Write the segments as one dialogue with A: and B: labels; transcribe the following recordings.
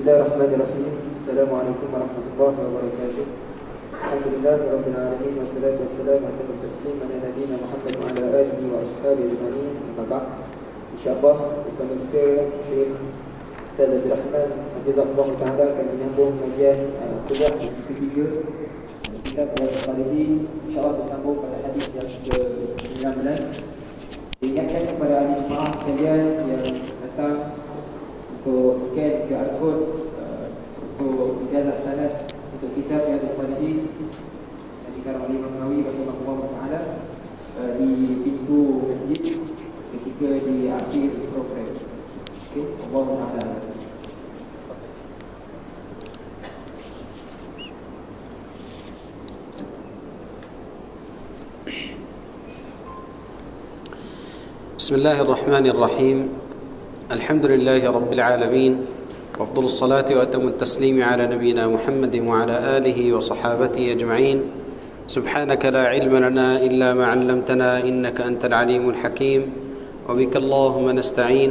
A: Bismillahirrahmanirrahim. Assalamualaikum warahmatullahi wabarakatuh. Alhamdulillahirabbil alamin wassalatu wassalamu ala taslim ala nabiyina Muhammad wa ala alihi wa ashabihi ajma'in. Amma ba'd. Insyaallah bersama kita Syekh Ustaz Abdul Rahman Hafizahullah Ta'ala akan menyambung kajian kuliah yang ketiga kitab Al-Salihin, insyaallah bersambung pada hadis yang ke-19. Diingatkan kepada ahli jemaah sekalian yang datang untuk scan QR code untuk ijazah sanad untuk kitab Al-Salihin yang dikarang oleh Imam Nawawi rahimahullah ta'ala di pintu masjid ketika di akhir program. Okey, Allah ta'ala.
B: بسم الله الرحمن الرحيم. الحمد لله رب العالمين، وأفضل الصلاة وأتم التسليم على نبينا محمد وعلى آله وصحابته أجمعين. سبحانك لا علم لنا إلا ما علمتنا إنك أنت العليم الحكيم، وبك اللهم نستعين.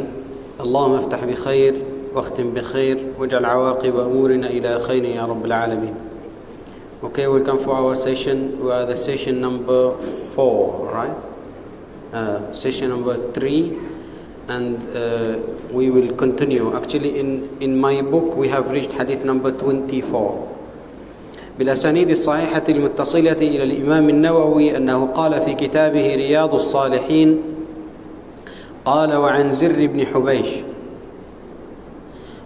B: اللهم افتح بخير واختم بخير واجعل عواقب أمورنا إلى خير يا رب العالمين. Okay, welcome for our session. We are the session number 4, right? Session number 3, and we will continue. Actually, in my book we have reached hadith number 24. بالأسانيد الصحيحة المتصلة إلى الإمام النووي أنه قال في كتابه رياض الصالحين قال: وعن زر بن حبيش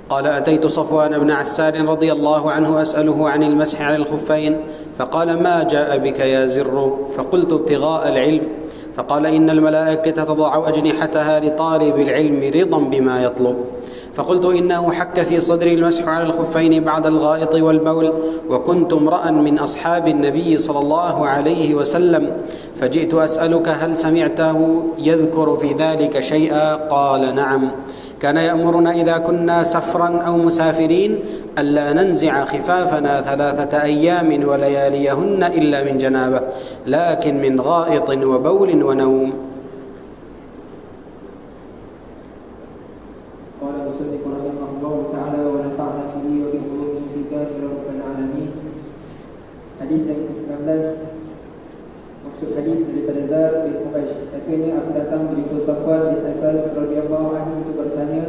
B: قال: أتيت صفوان بن عسال رضي الله عنه أسأله عن المسح على الخفين، فقال: ما جاء بك يا زر؟ فقلت: ابتغاء العلم. فقال: إن الملائكة تضع أجنحتها لطالب العلم رضا بما يطلب. فقلت: إنه حك في صدري المسح على الخفين بعد الغائط والبول، وكنت امرأ من أصحاب النبي صلى الله عليه وسلم، فجئت أسألك هل سمعته يذكر في ذلك شيئا؟ قال: نعم، كان يأمرنا إذا كنا سفرا أو مسافرين ألا ننزع خفافنا 3 أيام ولياليهن إلا من جنابة، لكن من غائط وبول ونوم.
A: قال المصنف رحمه الله تعالى ونفعنا به وبعلومه في ذلك رب العالمين. Hadis yang ke-19, maksud hadis daripada Zar bin Hubaysh. Akhirnya aku datang berikut Safwan bin Asal radhiyallahu anhu untuk bertanya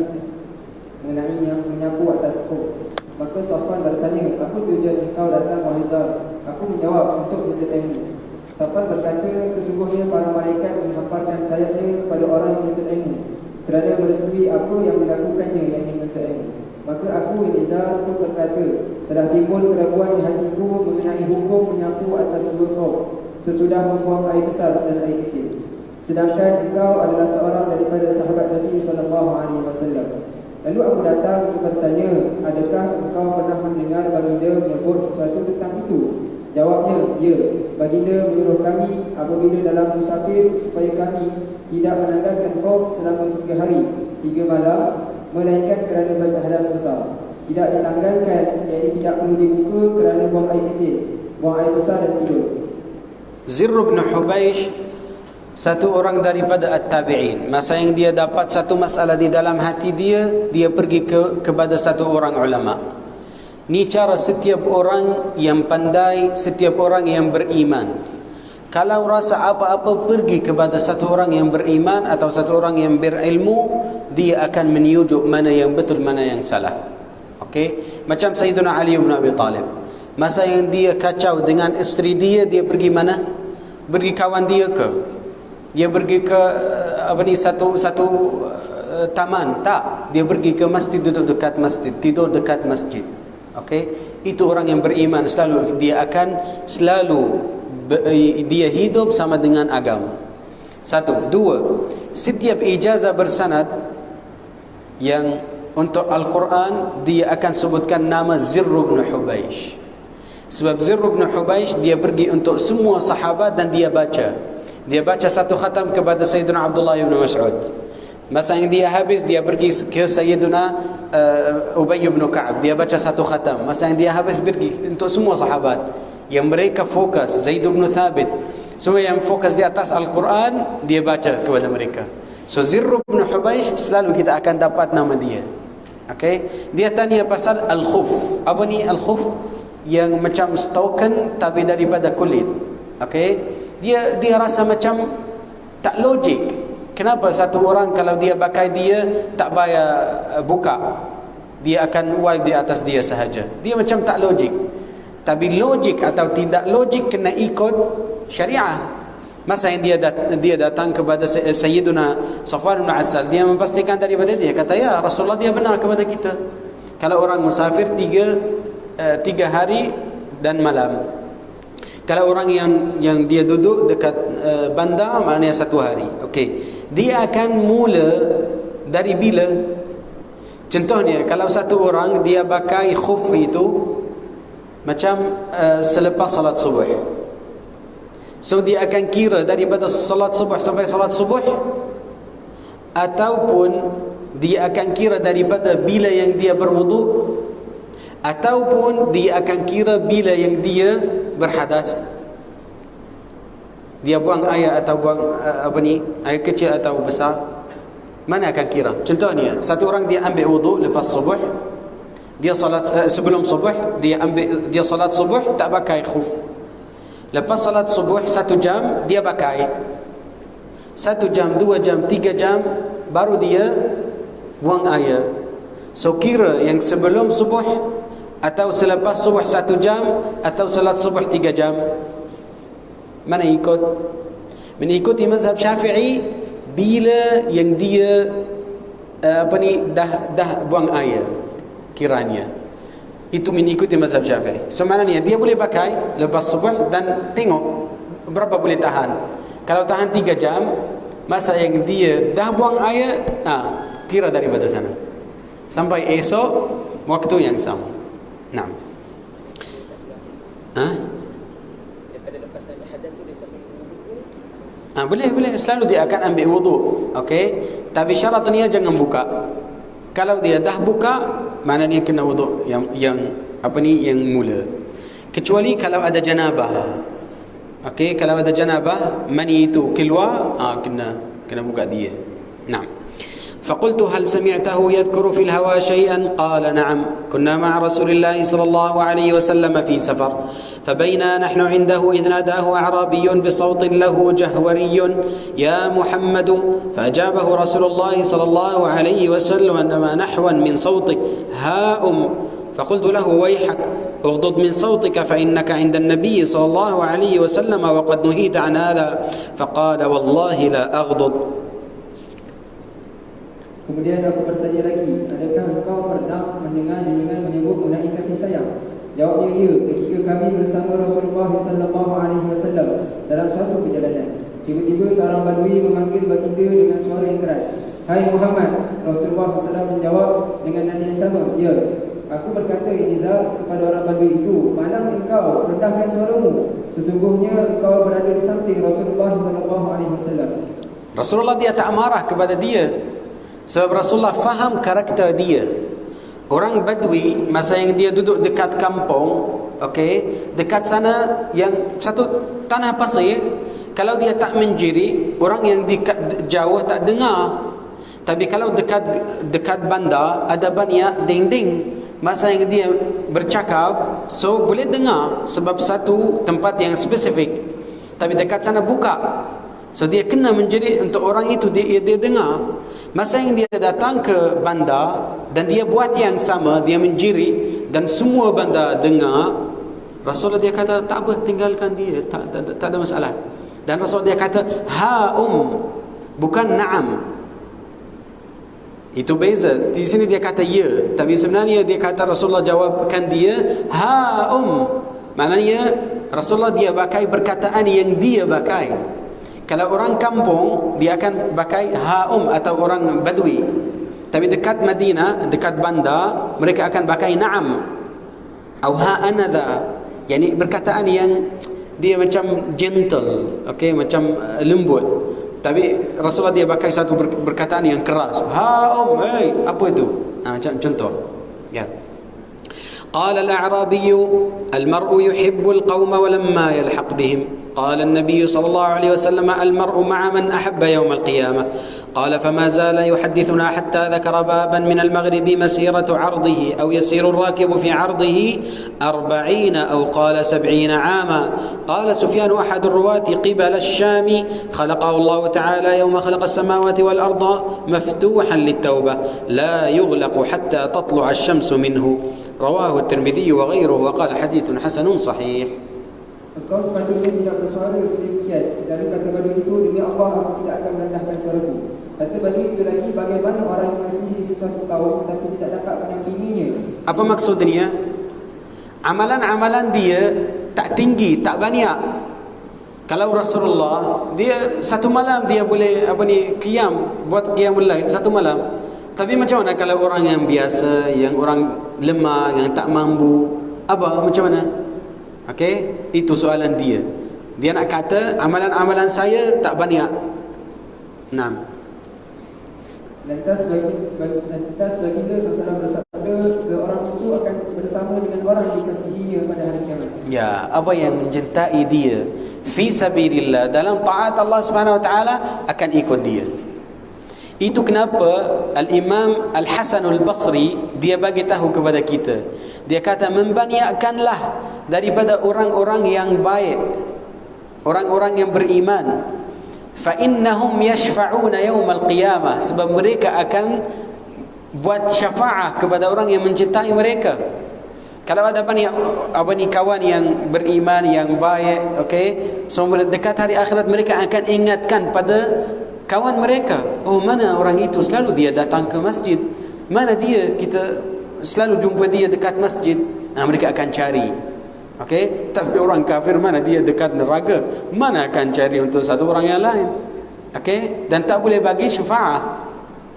A: mengenai yang menyapu atas khuf. Maka Safwan bertanya, apa tujuan engkau datang wahai Zar? Aku menjawab, untuk menuntut ilmu. Safwan berkata, sesungguhnya para malaikat menghamparkan sayapnya kepada orang yang menuntut ilmu, kerana merestui apa yang dilakukannya yang menuntut ilmu. Maka aku Zar pun berkata, telah timbul keraguan di hatiku mengenai hukum menyapu atas 2 khuf sesudah membuang air besar dan air kecil. Sedangkan engkau adalah seorang daripada sahabat Nabi SAW. Lalu aku datang untuk bertanya, adakah engkau pernah mendengar baginda menyebut sesuatu tentang itu? Jawabnya, ya. Baginda menyuruh kami apabila dalam musafir supaya kami tidak menanggalkan khuf selama 3 hari 3 malam, melainkan kerana berhadas besar. Tidak ditanggalkan, iaitu tidak perlu dibuka kerana buang air kecil, buang air besar dan tidur.
B: Zir bin Hubaysh, satu orang daripada at-tabi'in. Masa yang dia dapat satu masalah di dalam hati dia, dia pergi kepada satu orang ulama. Ni cara setiap orang yang pandai, setiap orang yang beriman. Kalau rasa apa-apa, pergi kepada satu orang yang beriman atau satu orang yang berilmu, dia akan menunjuk mana yang betul, mana yang salah. Okey, macam Sayyidina Ali bin Abi Talib. Masa yang dia kacau dengan isteri dia, dia pergi mana? Pergi kawan dia ke? Dia pergi ke satu taman? Tak, dia pergi ke masjid, duduk dekat masjid, tidur dekat masjid. Okey, itu orang yang beriman. Selalu dia akan dia hidup sama dengan agama. 1, 2, setiap ijazah bersanad yang untuk Al-Quran, dia akan sebutkan nama Zir bin Hubaysh. Sebab Zir bin Hubaysh, dia pergi untuk semua sahabat dan dia baca. Dia baca satu khatam kepada Sayyidina Abdullah bin Mas'ud. Masa yang dia habis, dia pergi ke Sayyidina Ubay bin Ka'ab. Dia baca satu khatam. Masa yang dia habis, pergi untuk semua sahabat. Yang mereka fokus, Zaid bin Thabit, semua yang fokus di atas Al-Quran, dia baca kepada mereka. So Zir bin Hubaysh, selalu kita akan dapat nama dia. Okey, dia tanya pasal al-khuf. Apa ni al-khuf? Yang macam stoken tapi daripada kulit. Okey, dia rasa macam tak logik. Kenapa satu orang kalau dia pakai dia tak payah buka, dia akan wipe di atas dia sahaja. Dia macam tak logik. Tapi logik atau tidak logik kena ikut syariah. Masa yang dia datang kepada Sayyiduna Safwan bin Asal, dia memastikan daripada dia, kata ya Rasulullah, dia benar kepada kita. Kalau orang musafir 3 hari dan malam. Kalau orang yang dia duduk dekat bandar, maknanya 1 hari. Okey, dia akan mula dari bila? Contohnya kalau satu orang dia pakai khuf itu macam selepas salat subuh, so dia akan kira daripada salat subuh sampai salat subuh, ataupun dia akan kira daripada bila yang dia berwuduk, ataupun dia akan kira bila yang dia berhadas. Dia buang air atau buang air kecil atau besar, mana akan kira? Contohnya satu orang dia ambil wuduk lepas subuh, dia salat sebelum subuh, dia salat subuh tak pakai khuf. Lepas salat subuh 1 jam dia pakai. 1 jam, 2 jam, 3 jam baru dia buang air. So kira yang sebelum subuh atau selepas subuh 1 jam atau salat subuh 3 jam, mana ikut? Mengikuti mazhab Syafi'i bila yang dia dah buang air kiranya. Itu mengikuti mazhab Syafi'i. So maknanya dia boleh pakai lepas subuh dan tengok berapa boleh tahan. Kalau tahan 3 jam, masa yang dia dah buang air, kira daripada sana sampai esok waktu yang sama. Naam. Boleh selalu dia akan ambil wuduk. Okey, tapi syaratnya jangan buka. Kalau dia dah buka, maknanya kena wuduk yang mula. Kecuali kalau ada janabah. Okey, kalau ada janabah, mani itu keluar, kena buka dia. Naam. فقلت هل سمعته يذكر في الهوى شيئا؟ قال نعم، كنا مع رسول الله صلى الله عليه وسلم في سفر، فبينا نحن عنده إذ ناداه أعرابي بصوت له جهوري يا محمد، فأجابه رسول الله صلى الله عليه وسلم أنما نحوا من صوتك ها فقلت له ويحك اغضض من صوتك فإنك عند النبي صلى الله عليه وسلم وقد نهيت عن هذا، فقال والله لا أغضض.
A: Kemudian aku bertanya lagi, adakah engkau pernah mendengar dengan menyebut mengenai kasih sayang? Jawabnya ya, ketika kami bersama Rasulullah SAW dalam suatu perjalanan. Tiba-tiba seorang badui memanggil baginda dengan suara yang keras, "Hai Muhammad." Rasulullah SAW menjawab dengan nada yang sama, "Ya." Aku berkata Iza kepada orang badui itu, "Malam engkau rendahkan suaramu, sesungguhnya engkau berada di samping Rasulullah SAW."
B: Rasulullah dia tak marah kepada dia, sebab Rasulullah faham karakter dia. Orang Badui masa yang dia duduk dekat kampung, okey, dekat sana yang satu tanah pasir, kalau dia tak menjiri, orang yang dekat jauh tak dengar. Tapi kalau dekat bandar ada banyak dinding, masa yang dia bercakap, so boleh dengar sebab satu tempat yang spesifik. Tapi dekat sana buka, so dia kena menjadi untuk orang itu dia dengar. Masa yang dia datang ke bandar dan dia buat yang sama, dia menjiri dan semua bandar dengar, Rasulullah dia kata tak apa, tinggalkan dia, tak ada masalah. Dan Rasulullah dia kata bukan na'am. Itu beza. Di sini dia kata ya, tapi sebenarnya dia kata Rasulullah jawabkan dia maknanya Rasulullah dia pakai perkataan yang dia pakai. Kalau orang kampung dia akan pakai atau orang Badui. Tapi dekat Madinah, dekat bandar, mereka akan pakai na'am atau anadha. Yani perkataan yang dia macam gentle, okey, macam lembut. Tapi Rasulullah dia pakai satu perkataan yang keras. Hey, apa itu? Macam contoh. Ya. قال الأعرابي: المرء يحب القوم ولما يلحق بهم. قال النبي صلى الله عليه وسلم: المرء مع من أحب يوم القيامة. قال: فما زال يحدثنا حتى ذكر بابا من المغرب مسيرة عرضه أو يسير الراكب في عرضه 40 أو قال 70 عاما. قال سفيان أحد الرواة: قبل الشام، خلقه الله تعالى يوم خلق السماوات والأرض مفتوحا للتوبة لا يغلق حتى تطلع الشمس منه. رواه الترمذي وغيره وقال: حديث حسن صحيح.
A: Engkau sepatutnya tidak bersuara sedemikian. Lalu kata badui itu, demi Allah, aku tidak akan merendahkan suaraku. Kata badui itu lagi, bagaimana orang yang mengasihi sesuatu kaum tetapi tidak dapat menampinginya?
B: Apa maksudnya? Amalan-amalan dia tak tinggi, tak banyak. Kalau Rasulullah, dia satu malam dia boleh qiyam, buat qiyamul lail satu malam. Tapi macam mana kalau orang yang biasa, yang orang lemah, yang tak mampu, macam mana? Okey, itu soalan dia. Dia nak kata amalan-amalan saya tak banyak. Nah.
A: Lantas baginda SAW bersabda, seorang itu akan bersama dengan orang dikasihinya pada hari kiamat.
B: Ya, apa yang mencintai dia fi sabilillah dalam taat Allah Subhanahu wa taala akan ikut dia. Itu kenapa Al-Imam Al-Hasan Al-Basri dia bagi tahu kepada kita. Dia kata, membanyakkanlah daripada orang-orang yang baik, orang-orang yang beriman. Fa innahum yashfa'una yaumal qiyamah, sebab mereka akan buat syafaat kepada orang yang mencintai mereka. Kalau ada kawan yang beriman, yang baik, okey, so dekat hari akhirat mereka akan ingatkan pada kawan mereka, oh mana orang itu, selalu dia datang ke masjid, mana dia, kita selalu jumpa dia dekat masjid. Mereka akan cari. Okey, tapi orang kafir mana dia dekat neraka, mana akan cari untuk satu orang yang lain. Okey, dan tak boleh bagi syafaat.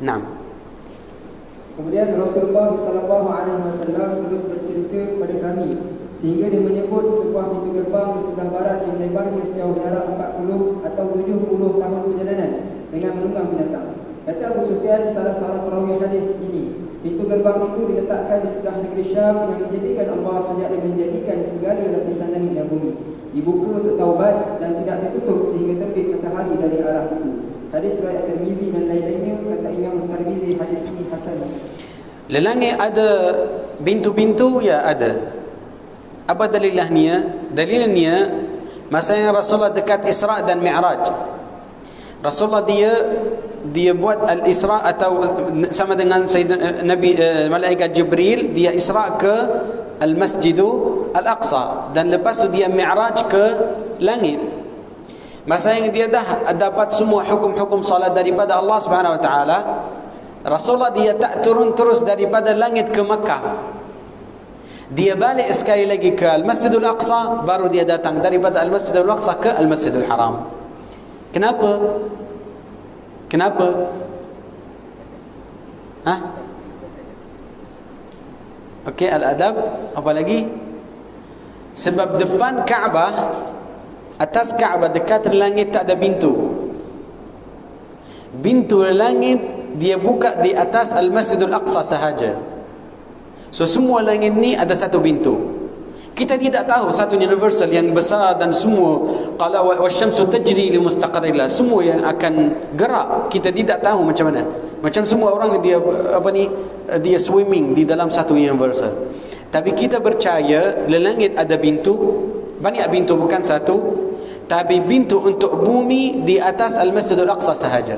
B: Naam.
A: Kemudian Rasulullah SAW terus bercerita kepada kami sehingga dia menyebut sebuah pintu gerbang di sebelah barat yang lebarnya sejauh jarak 40 atau 70 tahun perjalanan dengan menunggang binatang. Kata Abu Sufyan, salah seorang perawi hadis ini, pintu gerbang itu diletakkan di sebelah negeri Syam yang dijadikan Allah sejak dia menjadikan segala lapisan langit dan bumi. Dibuka untuk taubat dan tidak ditutup sehingga terbit matahari dari arah itu. Hadis riwayat Tirmizi dan lain-lainnya. Kata Imam Tirmizi, hadis ini hasan.
B: Lelangit ada pintu-pintu, ya ada. Apa dalilnya? Dalilnya masa yang Rasulullah dekat Isra dan Mi'raj. Rasulullah dia buat al-Isra atau sama dengan Sayyidina Nabi malaikat Jibril, dia Isra ke Al-Masjidu Al-Aqsa dan lepas tu dia Mi'raj ke langit. Masa yang dia dah dapat semua hukum-hukum salat daripada Allah Subhanahu wa taala, Rasulullah dia tak turun terus daripada langit ke Makkah. Dia balik sekali lagi ke Al-Masjidul Aqsa, baru dia datang daripada Al-Masjidul Aqsa ke Al-Masjidul Haram. Kenapa? Okey, al-adab. Apa lagi? Sebab depan Kaabah, atas Kaabah dekat langit tak ada pintu. Pintu langit dia buka di atas Al-Masjidul Aqsa sahaja. So semua langit ni ada satu pintu. Kita tidak tahu satu universal yang besar dan semua qala wasyamsu tajri li mustaqarrillah, semua yang akan gerak, kita tidak tahu macam mana. Macam semua orang dia dia swimming di dalam satu universal. Tapi kita percaya langit ada pintu, banyak pintu, bukan satu, tapi pintu untuk bumi di atas Al-Masjidul Aqsa sahaja.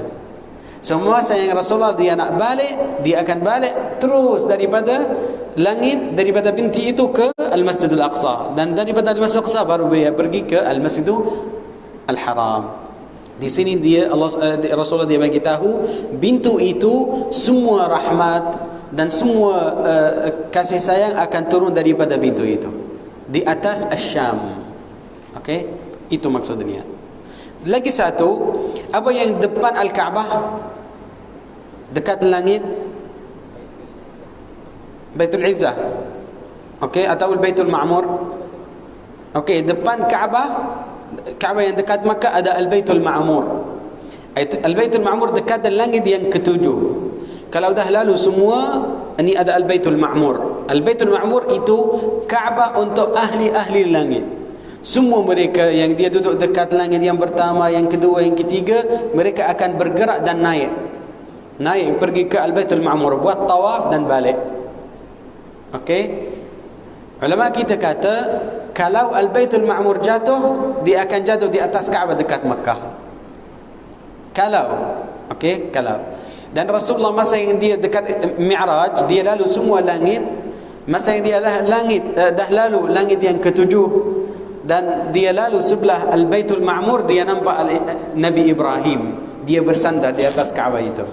B: Semua masa yang Rasulullah dia nak balik, dia akan balik terus daripada langit, daripada pintu itu ke Al-Masjidul Aqsa, dan daripada Al-Masjidul Aqsa baru dia pergi ke Al-Masjidul Al-Haram. Di sini Rasulullah dia bagi tahu pintu itu semua rahmat dan semua kasih sayang akan turun daripada pintu itu di atas Asy-Syam. Okey, itu maksudnya. Lagi satu, apa yang depan Al-Kaabah dekat langit? Baitul Izzah. Okey, atau Baitul Ma'mur. Okey, depan Kaabah yang dekat Makkah ada Al-Baitul Ma'mur. Al-Baitul Ma'mur dekat langit yang ketujuh. Kalau dah lalu semua, ini ada Al-Baitul Ma'mur. Al-Baitul Ma'mur itu Kaabah untuk ahli-ahli langit. Semua mereka yang dia duduk dekat langit yang pertama, yang kedua, yang ketiga, mereka akan bergerak dan naik pergi ke Al-Baitul Ma'mur, buat tawaf dan balik. Okey, ulama kita kata kalau Al-Baitul Ma'mur jatuh, dia akan jatuh di atas Kaabah dekat Mekah. Kalau dan Rasulullah masa yang dia dekat Mi'raj, dia lalu semua langit. Masa yang dia dah lalu langit yang ketujuh dan dia lalu sebelah Al-Baitul Ma'mur, dia nampak Nabi Ibrahim, dia bersandar di atas Kaabah itu.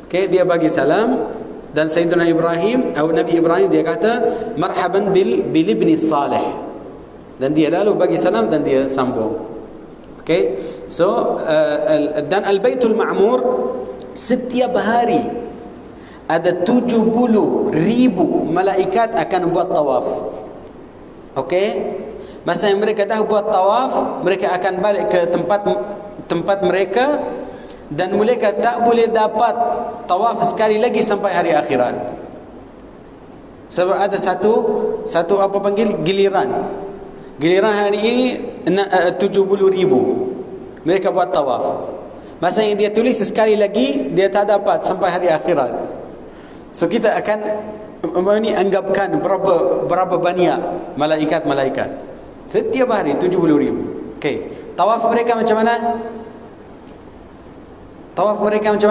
B: Okey, dia bagi salam dan Sayyidina Ibrahim atau Nabi Ibrahim dia kata marhaban bil ibni salih, dan dia lalu bagi salam dan dia sambung. Okey, so dan Al-Baitul Ma'mur setiap hari ada 70,000 malaikat akan buat tawaf. Okey, masa yang mereka dah buat tawaf, mereka akan balik ke tempat mereka, dan mereka tak boleh dapat tawaf sekali lagi sampai hari akhirat. Sebab ada satu apa panggil giliran hari ini 70,000 mereka buat tawaf. Masa yang dia tulis sekali lagi, dia tak dapat sampai hari akhirat. So kita akan anggapkan berapa banyak malaikat setiap hari 70,000. Okey, tawaf mereka macam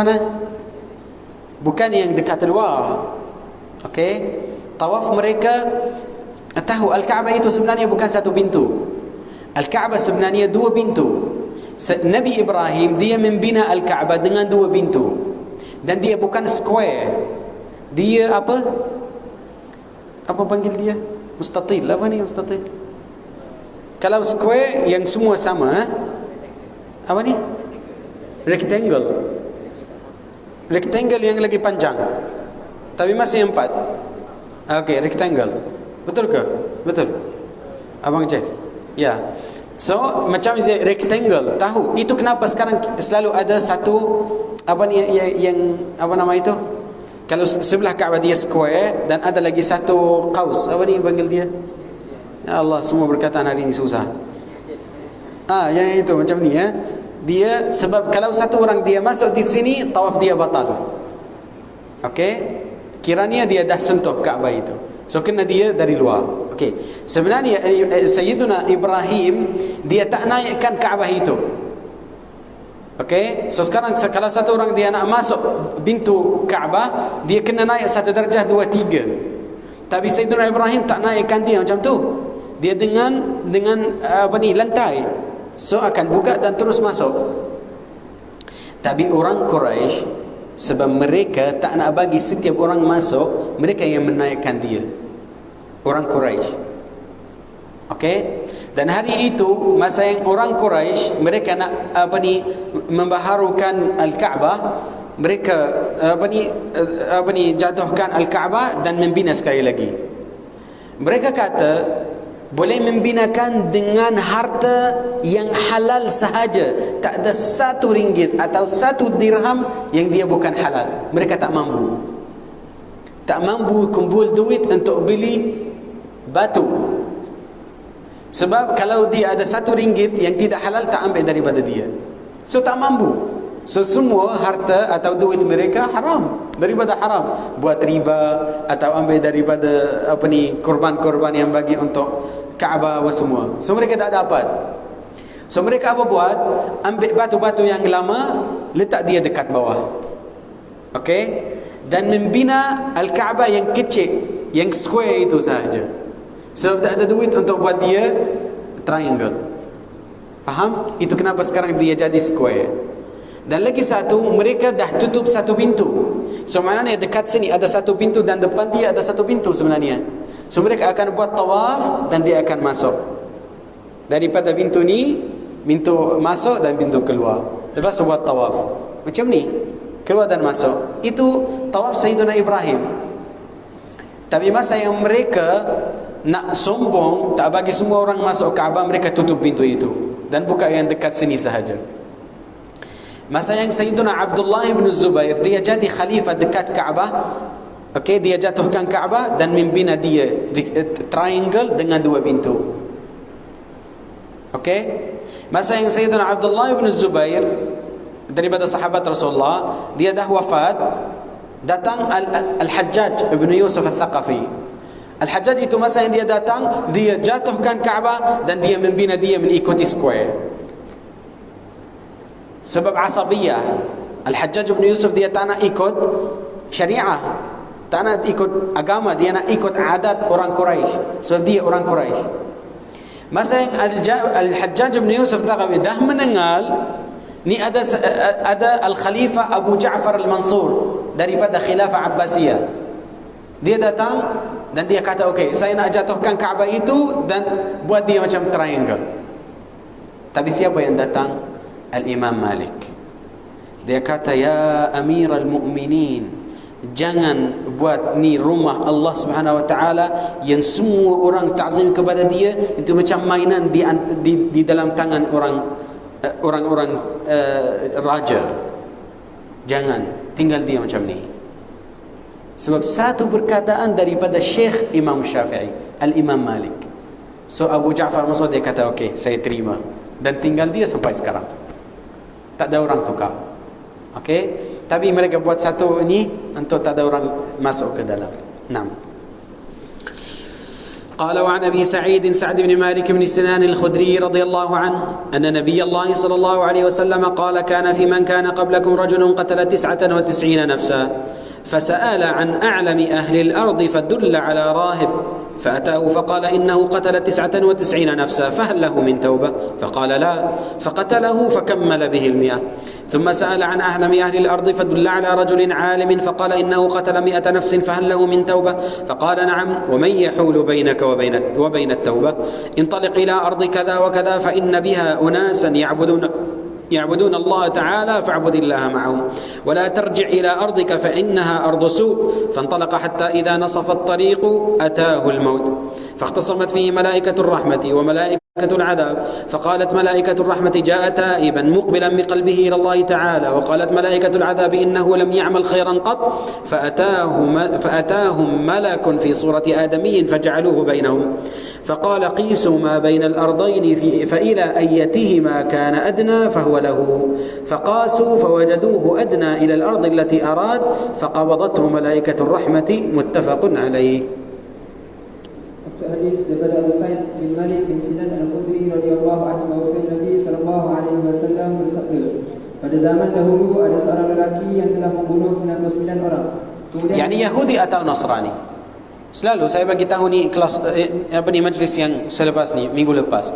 B: mana? Bukan yang dekat luar. Okey, tawaf mereka, tahu Al-Kaabah itu sebenarnya bukan satu pintu. Al-Kaabah sebenarnya dua pintu. Nabi Ibrahim dia membina Al-Kaabah dengan dua pintu, dan dia bukan square, dia apa panggil dia? Mustatil. Apa ni mustatil? Kalau square yang semua sama, apa ni? Rectangle yang lagi panjang tapi masih 4. Okey, rectangle. Betul ke? Betul, Abang Jeff? Ya. So macam rectangle, tahu itu kenapa sekarang selalu ada satu apa ni yang apa nama itu, kalau sebelah Kaabah dia square dan ada lagi satu qaus, apa ni panggil dia? Ya Allah, semua berkataan hari ini susah. Yang itu macam ni ya. Dia sebab kalau satu orang dia masuk di sini, tawaf dia batal. Okey, kiranya dia dah sentuh Kaabah itu, so kena dia dari luar. Okey, sebenarnya Sayyiduna Ibrahim dia tak naikkan Kaabah itu. Okey, so sekarang kalau satu orang dia nak masuk pintu Kaabah, dia kena naik satu darjah 2, 3. Tapi Sayyiduna Ibrahim tak naikkan dia macam tu. Dia dengan apa ni, lantai. So akan buka dan terus masuk. Tapi orang Quraisy, sebab mereka tak nak bagi setiap orang masuk, mereka yang menaikkan dia. Orang Quraisy. Okey, dan hari itu masa yang orang Quraisy mereka nak apa ni, membaharukan Al-Kaabah, mereka apa ni jatuhkan Al-Kaabah dan membina sekali lagi. Mereka kata boleh membinakan dengan harta yang halal sahaja, tak ada RM1 atau RM1 yang dia bukan halal. Mereka tak mampu kumpul duit untuk beli batu. Sebab kalau dia ada RM1 yang tidak halal, tak ambil daripada dia. So tak mampu. So semua harta atau duit mereka haram, daripada haram. Buat riba atau ambil daripada apa ni, korban-korban yang bagi untuk Kaabah semua. So mereka tak dapat. So mereka apa buat? Ambil batu-batu yang lama, letak dia dekat bawah. Okey? Dan membina Al-Kaabah yang kecil, yang square itu sahaja. Sebab tak ada duit untuk buat dia triangle. Faham? Itu kenapa sekarang dia jadi square. Dan lagi satu, mereka dah tutup satu pintu. So maknanya dekat sini ada satu pintu dan depan dia ada satu pintu sebenarnya. So mereka akan buat tawaf dan dia akan masuk daripada pintu ni, pintu masuk dan pintu keluar. Lepas tu buat tawaf macam ni, keluar dan masuk. Itu tawaf Sayyidina Ibrahim. Tapi masa yang mereka nak sombong, tak bagi semua orang masuk Kaabah, mereka tutup pintu itu dan buka yang dekat sini sahaja. Masa yang Sayyidina Abdullah bin Zubair dia jadi khalifah dekat Kaabah, Okey, dia jatuhkan Kaabah dan membina dia triangle dengan 2 pintu. Okey, masa yang Sayyidina Abdullah bin Zubair daripada sahabat Rasulullah, dia dah wafat, datang Al-Hajjaj bin Yusuf Al-Thaqafi. Al-Hajjaj itu masa yang dia datang, dia jatuhkan Kaabah dan dia membina dia mengikuti square. Sebab asabiyah. Al-Hajjaj bin Yusuf dia tak nak ikut syariah, tak nak ikut agama, dia nak ikut adat orang Quraisy, sebab dia orang Quraisy. Masa yang Al-Hajjaj bin Yusuf Thaqafi dah meninggal, ni ada Al-Khalifah Abu Ja'far Al-Mansur daripada Khilafah Abbasiyah. Dia datang dan dia kata, okey, saya nak jatuhkan Kaabah itu dan buat dia macam triangle. Tapi siapa yang datang? Al-Imam Malik. Dia kata, ya Amirul Mu'minin, jangan buat ni rumah Allah Subhanahu wa taala yang semua orang ta'zim kepada dia, itu macam mainan di dalam tangan orang-orang raja. Jangan tinggal dia macam ni. Sebab satu perkataan daripada Syekh Imam Syafi'i, Al-Imam Malik. So Abu Ja'far Mansur dia kata, okey, saya terima, dan tinggal dia sampai sekarang. Tak ada orang tukar. Okey, tapi mereka buat satu ini untuk tak ada orang masuk ke dalam. Naam. قال وعن أبي سعد بن مالك بن سنان الخدري رضي الله عنه أن نبي الله صلى الله عليه وسلم قال كان في من كان قبلكم رجل قتل 99 نفسا فسأل عن أعلم أهل الأرض فدل على راهب فأتاه فقال إنه قتل 99 نفسا فهل له من توبة؟ فقال لا، فقتله فكمل به 100. ثم سأل عن أعلم أهل الأرض فدل على رجل عالم فقال إنه قتل 100 نفس فهل له من توبة؟ فقال نعم، ومن يحول بينك وبين التوبة؟ انطلق إلى أرض كذا وكذا فإن بها أناسا يعبدون الله تعالى فاعبد الله معهم، ولا ترجع إلى أرضك فإنها أرض سوء. فانطلق حتى إذا نصف الطريق أتاه الموت، فاختصمت فيه ملائكة الرحمة وملائكة العذاب، فقالت ملائكة الرحمة جاء تائبا مقبلا بقلبه إلى الله تعالى، وقالت ملائكة العذاب إنه لم يعمل خيرا قط، فأتاهم ملك في صورة آدمي فجعلوه بينهم، فقال قيسوا ما بين الأرضين فإلى أيتهما كان أدنى فهو له، فقاسوا فوجدوه أدنى إلى الأرض التي أراد فقبضته ملائكة الرحمة. متفق عليه.
A: Maksud hadis daripada Abu Sa'id bin Malik bin Sinan Al-Khudri radhiyallahu anhu bahwa Nabi sallallahu alaihi wasallam bersabda, pada zaman dahulu ada seorang lelaki yang telah membunuh 99 orang. Kemudian
B: Yani Yahudi atau Nasrani. Selalu saya bagi tahu ni kelas majlis yang selepas ni, minggu lepas.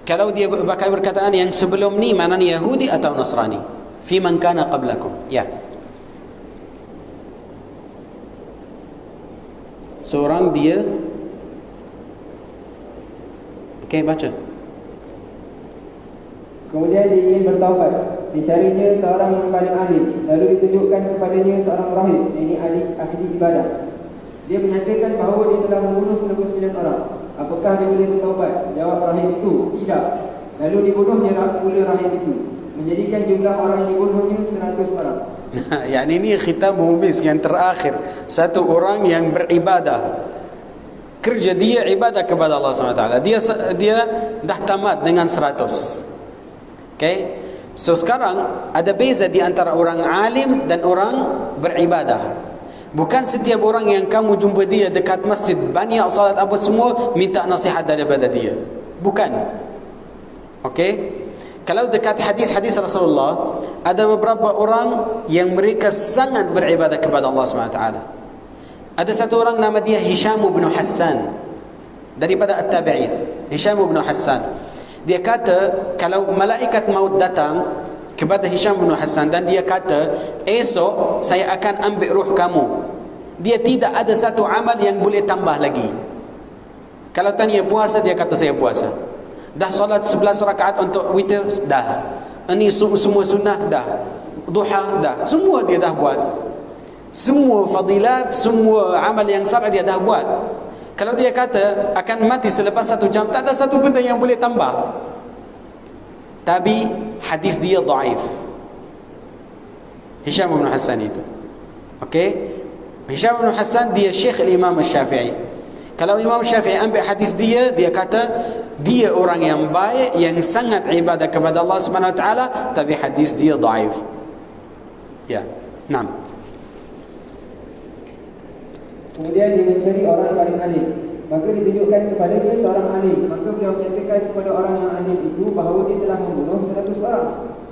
B: Kalau dia pakai perkataan yang sebelum ni, maknanya Yahudi atau Nasrani. Fi man kana qablakum. Ya. Seorang dia, okey, baca.
A: Kemudian dia ingin bertaubat. Dicarinya seorang yang paling alim, lalu ditunjukkan kepadanya seorang rahib, yakni ahli ibadah. Dia menyatakan bahawa dia telah membunuh 99 orang. Apakah dia boleh bertaubat? Jawab rahib itu, tidak. Lalu dibunuhnya pula rahib itu, menjadikan jumlah orang yang dibunuhnya 100 orang.
B: Yani ini khitab mumis yang terakhir. Satu orang yang beribadah, kerja dia ibadah kepada Allah SWT. Dia dah tamat dengan 100. Okay. So sekarang ada beza di antara orang alim dan orang beribadah. Bukan setiap orang yang kamu jumpa dia dekat masjid, banyak salat apa semua, minta nasihat daripada dia. Bukan. Okay. Kalau dekat hadis-hadis Rasulullah, ada beberapa orang yang mereka sangat beribadah kepada Allah SWT. Ada satu orang nama dia Hisham bin Hassan, daripada At-Tabi'in. Hisham bin Hassan, dia kata kalau malaikat maut datang kepada Hisham bin Hassan dan dia kata, esok saya akan ambil ruh kamu, dia tidak ada satu amal yang boleh tambah lagi. Kalau tanya puasa, dia kata saya puasa. Dah solat 11 rakaat untuk witir, dah. Ini semua sunnah, dah. Duha, dah. Semua dia dah buat. Semua fadilat, semua amal yang syar'i dia dah buat. Kalau dia kata akan mati selepas 1 jam, tak ada satu benda yang boleh tambah. Tapi hadis dia dhaif. Hisham bin Hassan itu. Okey. Hisham bin Hassan dia Syekh Imam Syafi'i. Kalau Imam Syafi'i ambil hadis dia kata dia orang yang baik, yang sangat ibadah kepada Allah Subhanahu wa taala, tapi hadis dia dhaif. Ya. Naam.
A: Kemudian dia mencari orang yang paling alim, maka ditunjukkan kepada dia seorang alim. Maka beliau menyatakan kepada orang yang alim itu bahawa dia telah membunuh 100 orang.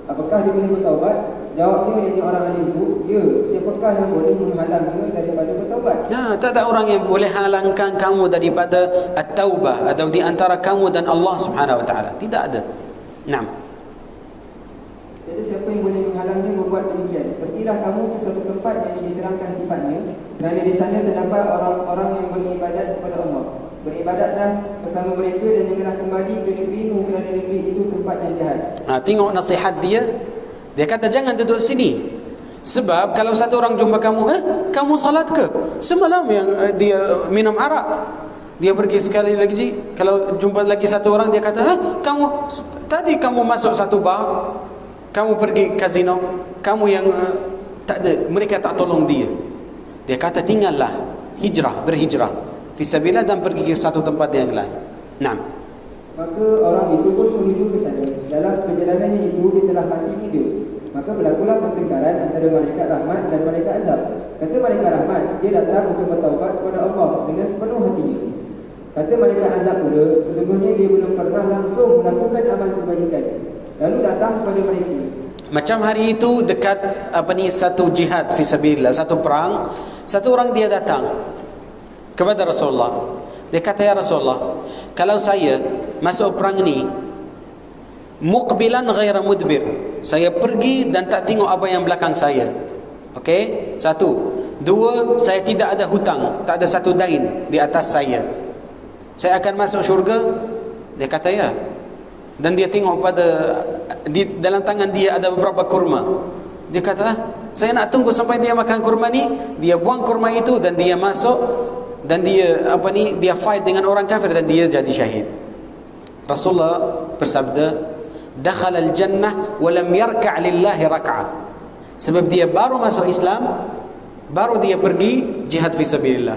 A: Apakah dia boleh bertaubat? Jawabnya yang orang alim itu, ya. Siapakah yang boleh menghalangnya daripada bertaubat?
B: Nah, tak ada orang yang boleh halangkan kamu daripada at-taubah atau di antara kamu dan Allah Subhanahu wa taala. Tidak ada. Naam.
A: Jadi siapa yang boleh menghalangnya membuat demikian? Pergilah kamu ke suatu tempat yang diterangkan sifatnya, kerana di sana terdapat orang-orang yang beribadat kepada Allah. Beribadatlah bersama mereka dan janganlah kembali ke negerimu, kerana negeri itu tempat yang jahat.
B: Tengok nasihat dia. Dia kata jangan duduk sini. Sebab kalau satu orang jumpa kamu, kamu salat ke? Semalam yang dia minum arak. Dia pergi sekali lagi, kalau jumpa lagi satu orang, dia kata, kamu tadi kamu masuk satu bar, kamu pergi kasino, kamu yang tak ada, mereka tak tolong dia. Dia kata tinggallah, berhijrah fisabilillah dan pergi ke satu tempat yang lain. Naam.
A: Maka orang itu pun menuju ke sana. Dalam perjalanannya itu dia telah mati hidup. Maka berlakulah pertengkaran antara malaikat rahmat dan malaikat azab. Kata malaikat rahmat, dia datang untuk bertaubat kepada Allah dengan sepenuh hatinya. Kata malaikat azab pula, sesungguhnya dia belum pernah langsung melakukan amal kebajikan. Lalu datang kepada mereka.
B: Macam hari itu dekat satu jihad fisabilillah, satu perang, satu orang dia datang kepada Rasulullah. Dia kata, ya Rasulullah, kalau saya masuk perang ini muqbilan ghaira mudbir, saya pergi dan tak tengok apa yang belakang saya. Okey? Satu. Dua, saya tidak ada hutang, tak ada satu dain di atas saya. Saya akan masuk syurga? Dia kata ya. Dan dia tengok di dalam tangan dia ada beberapa kurma. Dia kata, saya nak tunggu sampai dia makan kurma ni. Dia buang kurma itu dan dia masuk, dan dia dia fight dengan orang kafir dan dia jadi syahid. Rasulullah bersabda, dakhala al-jannah wa lam yarka' lillahi rak'ah. Sebab dia baru masuk Islam, baru dia pergi jihad fisabilillah.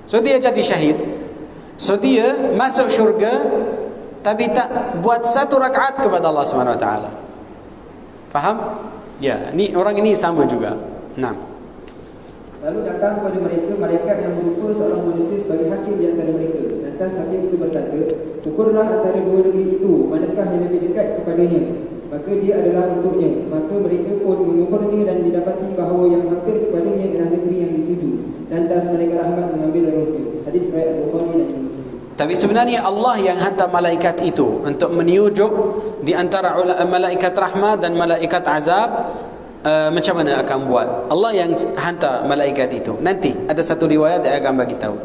B: So dia jadi syahid. So dia masuk syurga tapi tak buat satu rakaat kepada Allah Subhanahu wa taala. Faham? Ya, ni orang ini sama juga. Naam.
A: Lalu datang kepada mereka malaikat yang berupa seorang manusia sebagai hakim di antara mereka. Lantas hakim itu berkata, ukurlah antara dua negeri itu, manakah yang lebih dekat kepadanya? Maka dia adalah untuknya. Maka mereka pun mengukurnya dan didapati bahawa yang hampir kepadanya adalah negeri yang dituju. Lantas malaikat rahmat mengambil rohnya. Hadis riwayat Bukhari dan Muslim.
B: Tapi sebenarnya Allah yang hantar malaikat itu untuk menyujuk di antara malaikat rahmat dan malaikat azab. Macam mana akan buat? Allah yang hantar malaikat itu. Nanti ada satu riwayat yang akan bagi tahu.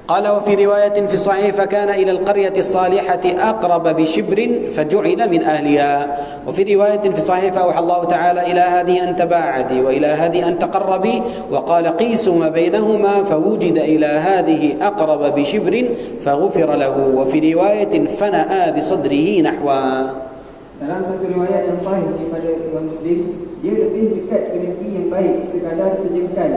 B: قال وفي رواية في الصحيح فكان إلى القرية الصالحة أقرب بشبر فجعل من أهلها. وفي رواية في الصحيح فأوحى الله تعالى إلى هذه أن تباعدي وإلى هذه أن تقربي وقال قيسوا ما بينهما فوجد إلى هذه أقرب بشبر فغفر له. وفي رواية فنأى بصدره نحوا.
A: Dalam satu riwayat yang sahih daripada Imam Muslim, dia lebih dekat ke negeri yang baik sekadar sejengkal,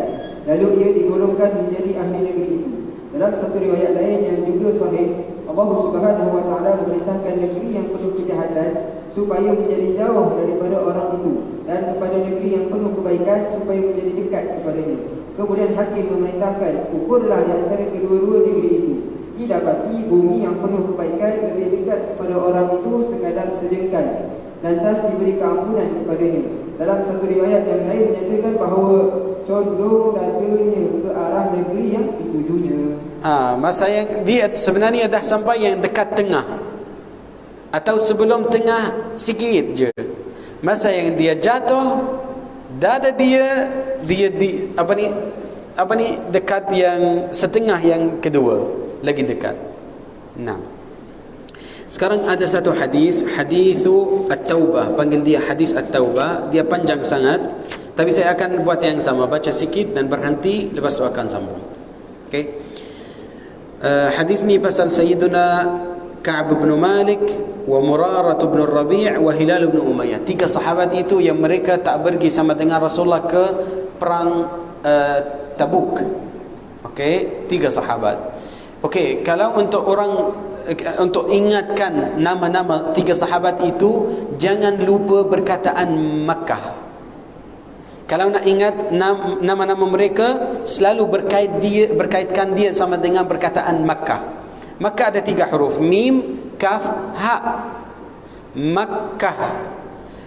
A: lalu ia digolongkan menjadi ahli negeri itu. Dalam satu riwayat lain yang juga sahih, Allah Subhanahu wa taala memerintahkan negeri yang penuh kejahatan supaya menjadi jauh daripada orang itu, dan kepada negeri yang penuh kebaikan supaya menjadi dekat kepadanya. Kemudian hakim memerintahkan, ukurlah di antara kedua-dua negeri itu. Didapati bumi yang penuh kebaikan lebih dekat kepada orang itu sekadar sejengkal, lantas diberi keampunan kepadanya. Dalam satu riwayat yang lain menyatakan bahawa condong dadanya ke arah negeri yang ditujunya.
B: Masa yang dia sebenarnya dah sampai yang dekat tengah atau sebelum tengah sikit je. Masa yang dia jatuh, dada dia dekat yang setengah yang kedua, lagi dekat. Nah, sekarang ada satu hadis at-taubah, panggil dia hadis at-taubah. Dia panjang sangat, tapi saya akan buat yang sama, baca sikit dan berhenti, lepas tu akan sambung. Okey. Hadis ni pasal Sayyiduna Ka'ab bin Malik wa Murarah bin Rabi' wa Hilal bin Umayyah. Tiga sahabat itu yang mereka tak pergi sama dengan Rasulullah ke perang Tabuk. Okey, 3 sahabat. Okey, kalau untuk ingatkan nama-nama 3 sahabat itu, jangan lupa perkataan Makkah. Kalau nak ingat nama-nama mereka, selalu berkaitkan dia sama dengan perkataan Makkah. Makkah ada 3 huruf, mim, kaf, ha. Makkah.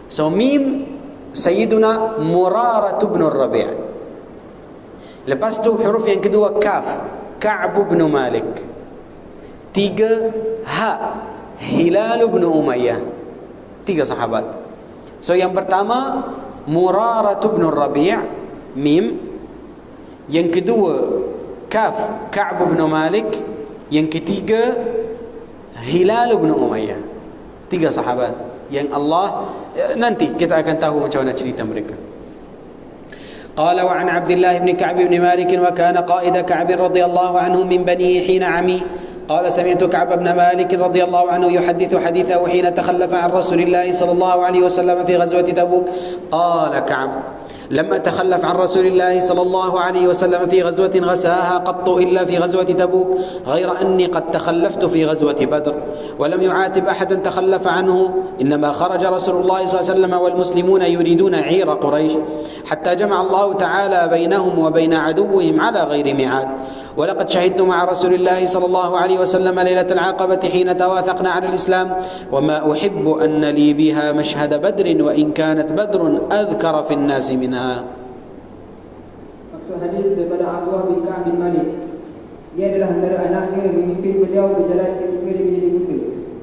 B: So mim Sayyiduna Murarah bin Rabi'. Lepas tu huruf yang kedua kaf, Ka'b bin Malik. 3 ha, Hilal bin Umayyah. 3 sahabat. So yang pertama Murarah bin Rabi', mim. Yang kedua kaf, Ka'b bin Malik. Yang ketiga Hilal bin Umayyah. 3 sahabat yang Allah nanti kita akan tahu macam mana cerita mereka. قال وعن عبد الله بن كعب بن مالك وكان قائد كعب رضي الله عنه من بنيه حين عمي قال سمعت كعب بن مالك رضي الله عنه يحدث حديثه حين تخلف عن رسول الله صلى الله عليه وسلم في غزوة تبوك. قال كعب لم أتخلف عن رسول الله صلى الله عليه وسلم في غزوة غساها قط إلا في غزوة تبوك، غير أني قد تخلفت في غزوة بدر ولم يعاتب أحدا تخلف عنه، إنما خرج رسول الله صلى الله عليه وسلم والمسلمون يريدون عير قريش حتى جمع الله تعالى بينهم وبين عدوهم على غير ميعاد. ولقد شهدت مع رسول الله صلى الله عليه وسلم ليلة العقبة حين تواثقنا على الإسلام، وما أحب أن لي بها مشهد بدر وإن كانت بدر أذكر في الناس منها.
A: Maksud hadis daripada Abdullah bin Ka'b bin Malik. Dia adalah antara anaknya yang memimpin beliau berjalan ketika dia menjadi buta.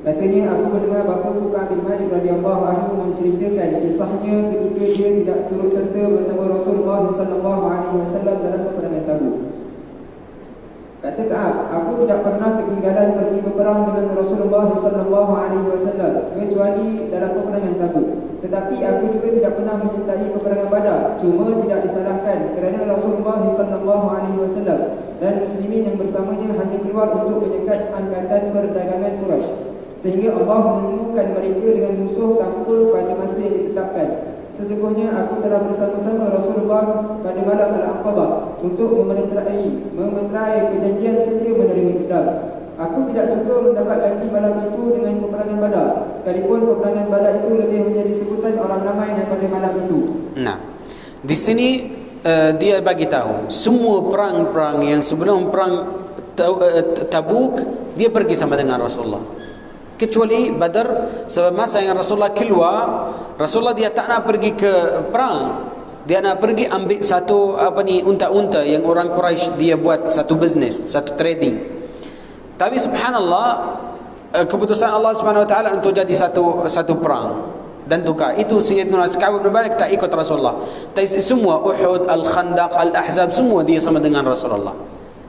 A: Katanya, aku mendengar bapaku Ka'b bin Malik radhiyallahu anhu menceritakan kisahnya ketika dia tidak turut serta bersama Rasulullah sallallahu alaihi wasallam dalam peperangan Tabuk. Kata Ka'ab, aku tidak pernah ketinggalan pergi berperang dengan Rasulullah sallallahu alaihi wasallam kecuali dalam peperangan Tabuk. Tetapi aku juga tidak pernah menyertai peperangan Badar. Cuma tidak disalahkan kerana Rasulullah sallallahu alaihi wasallam dan muslimin yang bersamanya hanya keluar untuk menyekat angkatan perdagangan Quraisy, sehingga Allah menemukan mereka dengan musuh tanpa pada masa yang ditetapkan. Sesungguhnya aku telah bersama-sama Rasulullah pada malam Al-Aqabah untuk memeterai perjanjian serta menerima Islam. Aku tidak suka mendapat ganti malam itu dengan peperangan Badar, sekalipun peperangan Badar itu lebih menjadi sebutan orang ramai daripada malam itu. Nah,
B: di sini dia bagi tahu semua perang-perang yang sebelum perang Tabuk dia pergi sama dengan Rasulullah, kecuali Badar. Semasa yang Rasulullah keluar, Rasulullah dia tak nak pergi ke perang, dia nak pergi ambil satu unta-unta yang orang Quraisy dia buat satu bisnes, satu trading. Tapi subhanallah, keputusan Allah Subhanahu wa taala untuk jadi satu perang dan tukar. Itu Sayyidina Ka'b bin Malik tak ikut Rasulullah. Tapi semua Uhud, Al-Khandaq, Al-Ahzab semua dia sama dengan Rasulullah.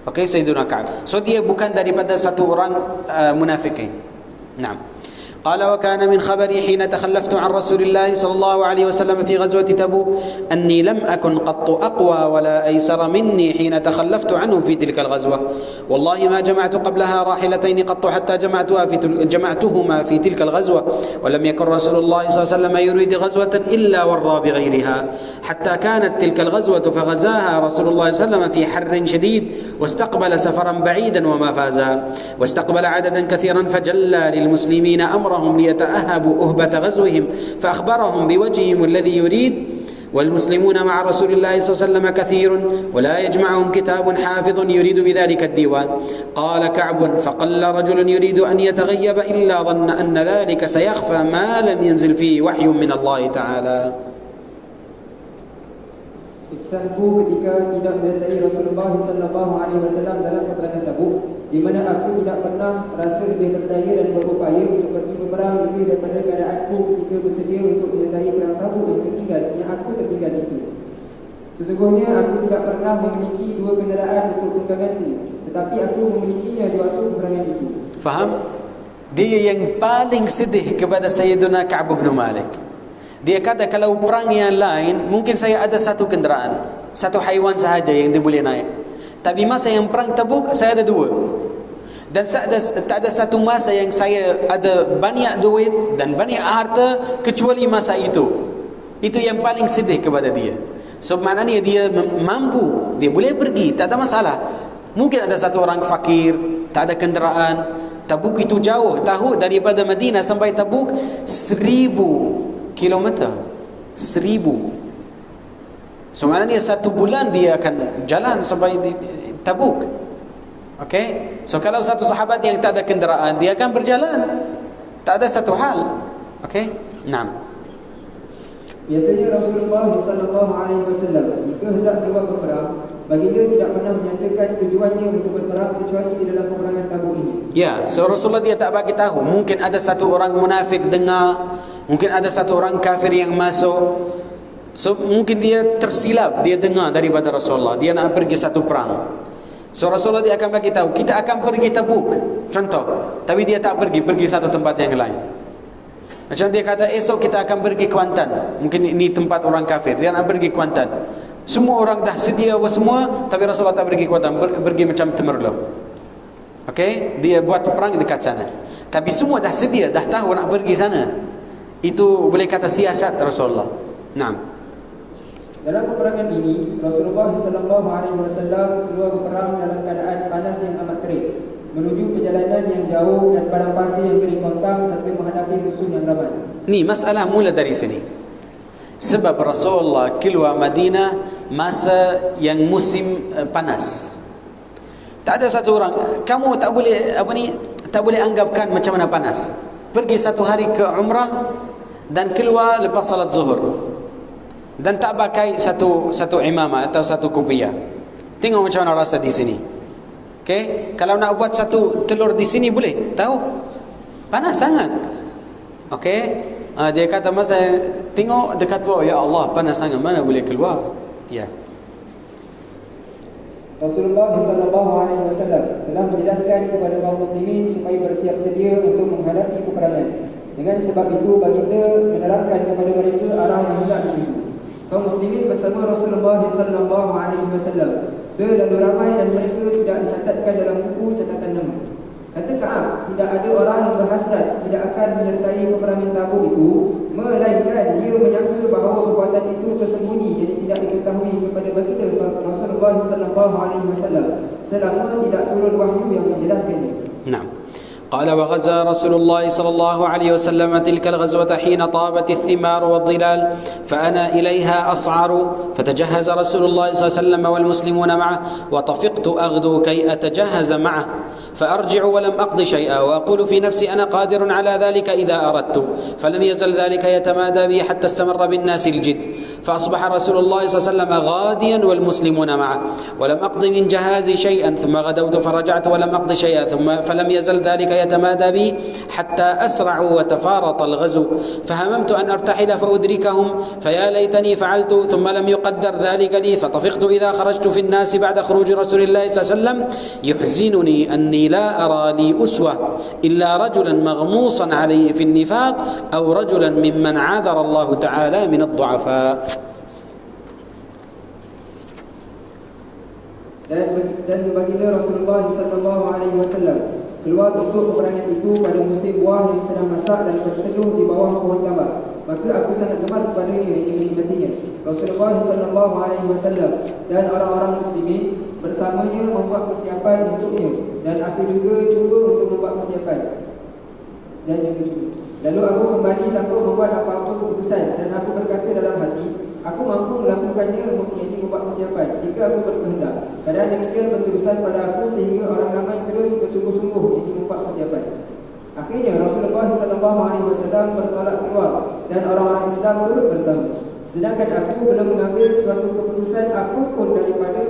B: Okey, Sayyidina Ka'b. So dia bukan daripada satu orang munafikin. Naam. قال وكان من خبري حين تخلفت عن رسول الله صلى الله عليه وسلم في غزوة تبوك أني لم أكن قط أقوى ولا أيسر مني حين تخلفت عنه في تلك الغزوة، والله ما جمعت قبلها راحلتين قط حتى جمعتهما في تلك الغزوة، ولم يكن رسول الله صلى الله عليه وسلم يريد غزوة إلا ورى بغيرها، حتى كانت تلك الغزوة فغزاها رسول الله صلى الله عليه وسلم في حر شديد، واستقبل سفرا بعيدا وما فازا، واستقبل عددا كثيرا فجلى للمسلمين أمرهم ليتأهبوا أهبة غزوهم، فأخبرهم بوجههم الذي يريد، والمسلمون مع رسول الله صلى الله عليه وسلم كثير ولا يجمعهم كتاب حافظ يريد بذلك الديوان. قال كعب فقل رجل يريد أن يتغيب إلا ظن أن ذلك سيخفى ما لم ينزل فيه وحي من الله تعالى.
A: Iksanku ketika tidak menyertai Rasulullah sallallahu alaihi wasallam dalam peperangan Tabuk, di mana aku tidak pernah rasa lebih berdaya dan berupaya untuk pergi berperang lebih daripada keadaanku ketika bersedia untuk menyertai perang Tabuk yang aku tertinggal itu. Sesungguhnya aku tidak pernah memiliki 2 kenderaan untuk perdaganganku, tetapi aku memilikinya di waktu peperangan itu. Faham?
B: Dia yang paling sedih kepada Sayyidina Ka'b bin Malik. Dia kata kalau perang yang lain mungkin saya ada satu kenderaan, satu haiwan sahaja yang dia boleh naik. Tapi masa yang perang Tabuk saya ada 2. Dan tak ada satu masa yang saya ada banyak duit dan banyak harta kecuali masa itu. Itu yang paling sedih kepada dia. So maknanya dia mampu dia boleh pergi, tak ada masalah. Mungkin ada satu orang fakir, tak ada kenderaan. Tabuk itu jauh, tahu daripada Madinah sampai Tabuk 1000 kilometer. 1000. So maknanya 1 bulan dia akan jalan sampai di Tabuk. Okey. So kalau satu sahabat yang tak ada kenderaan, dia akan berjalan. Tak ada satu hal. Okey. Naam.
A: Biasanya Rasulullah SAW jika hendak keluar berperang, baginda tidak pernah menyatakan tujuannya untuk berperang kecuali di dalam peperangan Tabuk ini.
B: Ya, so Rasulullah dia tak bagi tahu. Mungkin ada satu orang munafik dengar, mungkin ada satu orang kafir yang masuk. So mungkin dia tersilap, dia dengar daripada Rasulullah, dia nak pergi satu perang. So Rasulullah dia akan bagi tahu, kita akan pergi Tabuk, contoh. Tapi dia tak pergi satu tempat yang lain. Macam dia kata, esok kita akan pergi Kuantan. Mungkin ini tempat orang kafir, dia nak pergi Kuantan. Semua orang dah sedia apa semua, tapi Rasulullah tak pergi Kuantan, pergi macam Temerloh. Okey, dia buat perang dekat sana. Tapi semua dah sedia, dah tahu nak pergi sana. Itu boleh kata siasat Rasulullah. Naam.
A: Dalam peperangan ini, Rasulullah SAW keluar berperang dalam keadaan panas yang amat terik, menuju perjalanan yang jauh dan padang pasir yang kering kontang sambil menghadapi musuh yang ramai.
B: Ni masalah mula dari sini. Sebab Rasulullah keluar Madinah masa yang musim panas. Tak ada satu orang, kamu tak boleh anggapkan macam mana panas. Pergi satu hari ke umrah dan keluar lepas salat zuhur. Dan tak pakai satu imamah atau satu kopiah. Tengok macam mana rasa di sini. Okey, kalau nak buat satu telur di sini boleh, tahu? Panas sangat. Okey, dia kata masa tengok dekat bawah, ya Allah panas sangat, mana boleh keluar. Ya.
A: Rasulullah SAW telah menjelaskan kepada kaum muslimin supaya bersiap sedia untuk menghadapi peperangan. Dengan sebab itu baginda menerangkan kepada mereka arah yang hendak dituju. Kaum muslimin bersama Rasulullah SAW lalu ramai dan mereka tidak dicatatkan dalam buku catatan nama. Kata Ka'ab, tidak ada orang yang berhasrat tidak akan menyertai peperangan Tabuk itu, melainkan dia menyangka bahawa perbuatan itu tersembunyi, jadi tidak diketahui kepada baginda Rasulullah SAW selama tidak turun wahyu yang menjelaskannya.
B: Naam. قال وغزا رسول الله صلى الله عليه وسلم تلك الغزوة حين طابت الثمار والظلال فأنا إليها أصعر فتجهز رسول الله صلى الله عليه وسلم والمسلمون معه وطفقت أغدو كي أتجهز معه فأرجع ولم أقض شيئا وأقول في نفسي أنا قادر على ذلك إذا أردت فلم يزل ذلك يتمادى بي حتى استمر بالناس الجد فأصبح رسول الله صلى الله عليه وسلم غاديا والمسلمون معه ولم أقض من جهازي شيئا ثم غدوت فرجعت ولم أقض شيئا فلم يزل ذلك يتمادى بي حتى أسرعوا وتفارط الغزو فهممت أن أرتحل فأدركهم فيا ليتني فعلت ثم لم يقدر ذلك لي فطفقت إذا خرجت في الناس بعد خروج رسول الله صلى الله عليه وسلم يحزنني أني لا أرى لي أسوة إلا رجلا مغموصا عليه في النفاق أو رجلا ممن عاذر الله تعالى من الضعفاء.
A: Dan baginda Rasulullah SAW keluar untuk peperangan itu pada musim buah yang sedang masak dan berteduh di bawah pohon tamar. Maka aku sangat gemar kepadanya yang menikmatinya. Rasulullah SAW dan orang-orang muslimin bersamanya membuat persiapan untuknya, dan aku juga cuba untuk membuat persiapan. Lalu aku kembali tanpa membuat apa-apa keputusan, dan aku berkata dalam hati, aku mampu melakukannya, iaitu membuat persiapan jika aku berkehendak. Keadaan demikian berterusan pada aku sehingga orang ramai terus bersungguh-sungguh iaitu membuat persiapan. Akhirnya Rasulullah SAW bertolak keluar dan orang-orang Islam turut bersama. Sedangkan aku belum mengambil suatu keputusan apapun daripada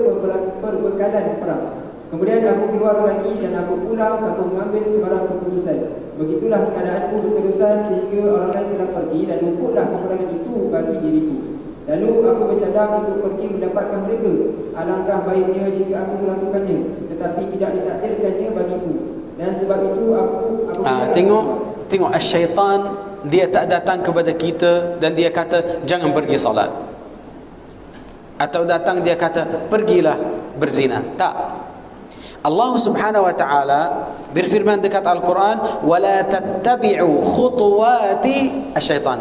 A: perbekalan perang. Kemudian aku keluar lagi dan aku pulang tanpa mengambil sebarang keputusan. Begitulah keadaanku berterusan sehingga orang lain telah pergi dan luputlah peperangan itu bagi diriku. Lalu aku bercadang untuk pergi mendapatkan mereka. Alangkah baiknya jika aku melakukannya, tetapi tidak ditakdirkannya bagiku. Dan sebab itu aku
B: tengok syaitan dia tak datang kepada kita dan dia kata jangan pergi solat, atau datang dia kata pergilah berzina. Tak. Allah Subhanahu wa taala berfirman dekat Al-Quran, wala tattabi'u khutuwati asyaitan.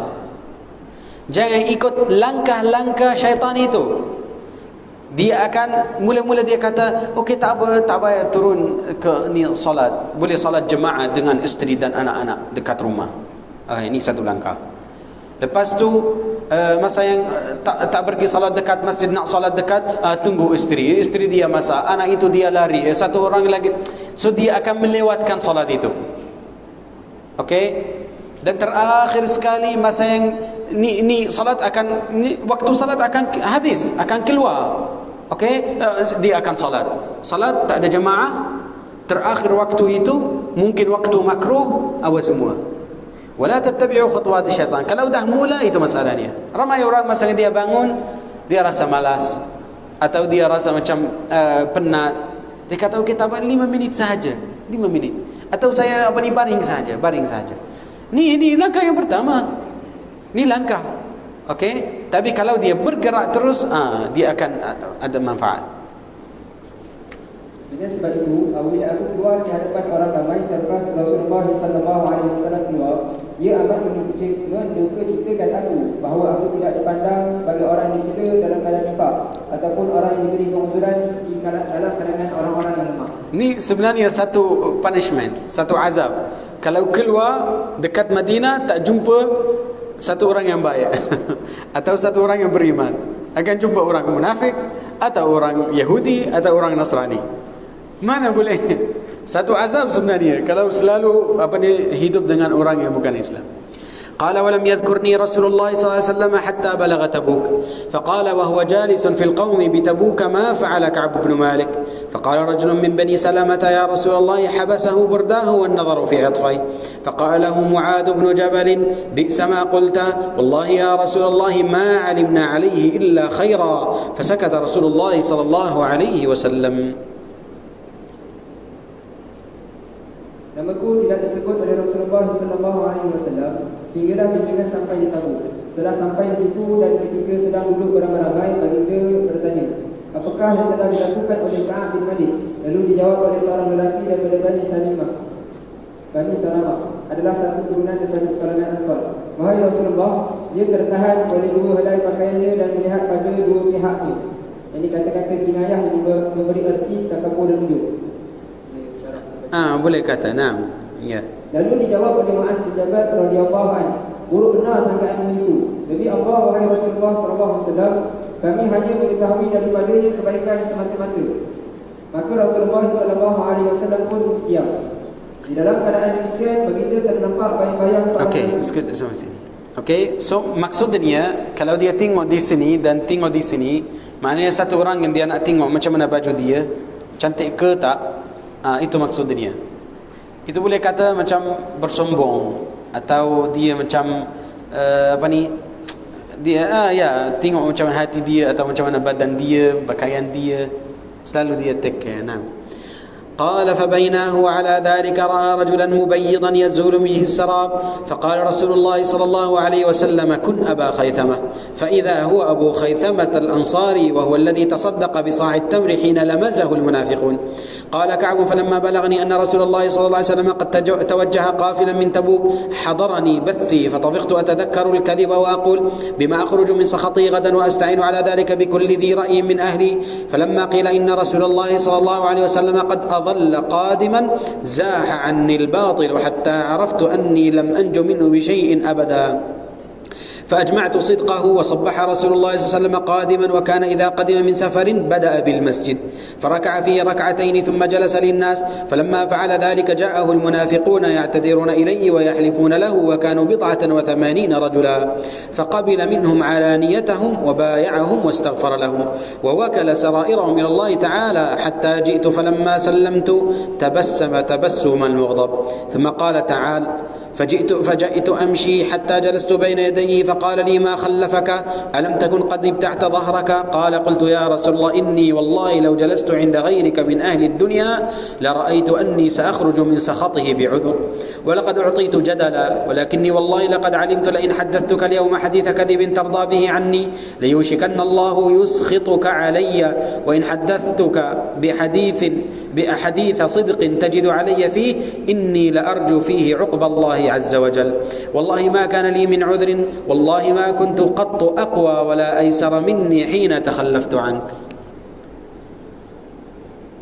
B: Jangan ikut langkah-langkah syaitan itu. Dia akan mula-mula dia kata, okey tak payah turun ke ni solat, boleh solat jemaah dengan isteri dan anak-anak dekat rumah. Ini satu langkah. Lepas tu masa yang tak pergi solat dekat masjid, nak solat dekat, tunggu isteri dia masak, anak itu dia lari, satu orang lagi, so dia akan melewatkan solat itu. Okey. Dan terakhir sekali masa yang ni salat akan waktu salat akan habis, akan keluar. Okey, dia akan salat tak ada jemaah, terakhir waktu itu mungkin waktu makruh, awas semua. Wala tattabi'u khutuwat syaitan. Kalau dah mula, itu masalahnya. Ramai orang masa dia bangun, dia rasa malas atau dia rasa macam penat. Dia kata okey, tak apa, 5 minit sahaja, 5 minit. Atau saya baring saja. Ni langkah yang pertama. Ni langkah. Okey, tapi kalau dia bergerak terus, dia akan ada manfaat.
A: Dengan sebab itu, apabila aku keluar di hadapan orang ramai selepas Rasulullah SAW keluar, ia amat menduka citakan aku bahawa aku tidak dipandang sebagai orang yang dicela dalam keadaan nifaq ataupun orang yang diberi penguzuran dalam kalangan orang-orang yang lemah. Ni
B: sebenarnya satu punishment, satu azab. Kalau keluar dekat Madinah tak jumpa satu orang yang baik atau satu orang yang beriman, akan jumpa orang munafik atau orang Yahudi atau orang Nasrani. Mana boleh? Satu azab sebenarnya kalau selalu hidup dengan orang yang bukan Islam. قال ولم يذكرني رسول الله صلى الله عليه وسلم حتى بلغ تبوك فقال وهو جالس في القوم بتبوك ما فعل كعب بن مالك فقال رجل من بني سلمة يا رسول الله حبسه برداه والنظر في عطفيه فقال له معاذ بن جبل بئس ما قلت والله يا رسول الله ما علمنا عليه إلا خيرا فسكت رسول الله صلى الله عليه وسلم.
A: Namaku tidak disebut oleh Rasulullah SAW sehinggalah junjungan sampai di Tabuk. Setelah sampai di situ dan ketika sedang duduk beramai-ramai, baginda bertanya, apakah yang telah dilakukan oleh Ka'ab bin Malik? Lalu dijawab oleh seorang lelaki daripada Bani Salamah, adalah satu turunan daripada kalangan Ansar. Wahai Rasulullah, dia tertahan oleh dua helai pakaiannya dan melihat pada dua pihaknya. Ini kata-kata kinayah yang memberi erti takabur dan ujub.
B: Boleh kata, naam. Ya.
A: Lalu dijawab oleh Muaz bin Jabal radhiyallahu anhu, buruk benar sangkaanmu itu. Demi Allah, wahai Rasulullah SAW, kami hanya mengetahui daripadanya kebaikan semata-mata. Maka Rasulullah SAW pun diam. Di dalam keadaan demikian, baginda ternampak bayang-bayang seorang.
B: Okey, so maksudnya kalau dia tengok di sini dan tengok di sini, maknanya satu orang yang dia nak tengok macam mana baju dia, cantik ke tak? Itu maksudnya. Itu boleh kata macam bersombong atau dia macam dia tengok macam hati dia atau macam mana badan dia, pakaian dia, selalu dia take care. قال فبيناه على ذلك رأى رجلا مبيضا يزول به السراب فقال رسول الله صلى الله عليه وسلم كن أبا خيثمة فإذا هو أبو خيثمة الأنصاري وهو الذي تصدق بصاع التمر حين لمزه المنافقون. قال كعب فلما بلغني أن رسول الله صلى الله عليه وسلم قد توجه قافلا من تبوك حضرني بثي فطفقت أتذكر الكذب وأقول بما أخرج من سخطي غدا وأستعين على ذلك بكل ذي رأي من أهلي فلما قيل إن رسول الله صلى الله عليه وسلم قد ظل قادما زاح عني الباطل حتى عرفت أني لم أنج منه بشيء أبدا فأجمعت صدقه وصبح رسول الله صلى الله عليه وسلم قادما وكان إذا قدم من سفر بدأ بالمسجد فركع فيه ركعتين ثم جلس للناس فلما فعل ذلك جاءه المنافقون يعتذرون إليه ويحلفون له وكانوا 89 رجلا فقبل منهم علانيتهم وبايعهم واستغفر لهم ووكل سرائرهم إلى الله تعالى حتى جئت فلما سلمت تبسم تبسم المغضب ثم قال تعال فجئت أمشي حتى جلست بين يديه فقال لي ما خلفك ألم تكن قد ابتعت ظهرك قال قلت يا رسول الله إني والله لو جلست عند غيرك من أهل الدنيا لرأيت أني سأخرج من سخطه بعذر ولقد أعطيت جدلا ولكني والله لقد علمت لئن حدثتك اليوم حديث كذب ترضى به عني ليوشكن الله يسخطك علي وإن حدثتك بحديث صدق تجد علي فيه إني لأرجو فيه عقب الله عز وجل والله ما كان لي من عذر والله ما كنت قط أقوى ولا أيسر مني حين تخلفت عنك.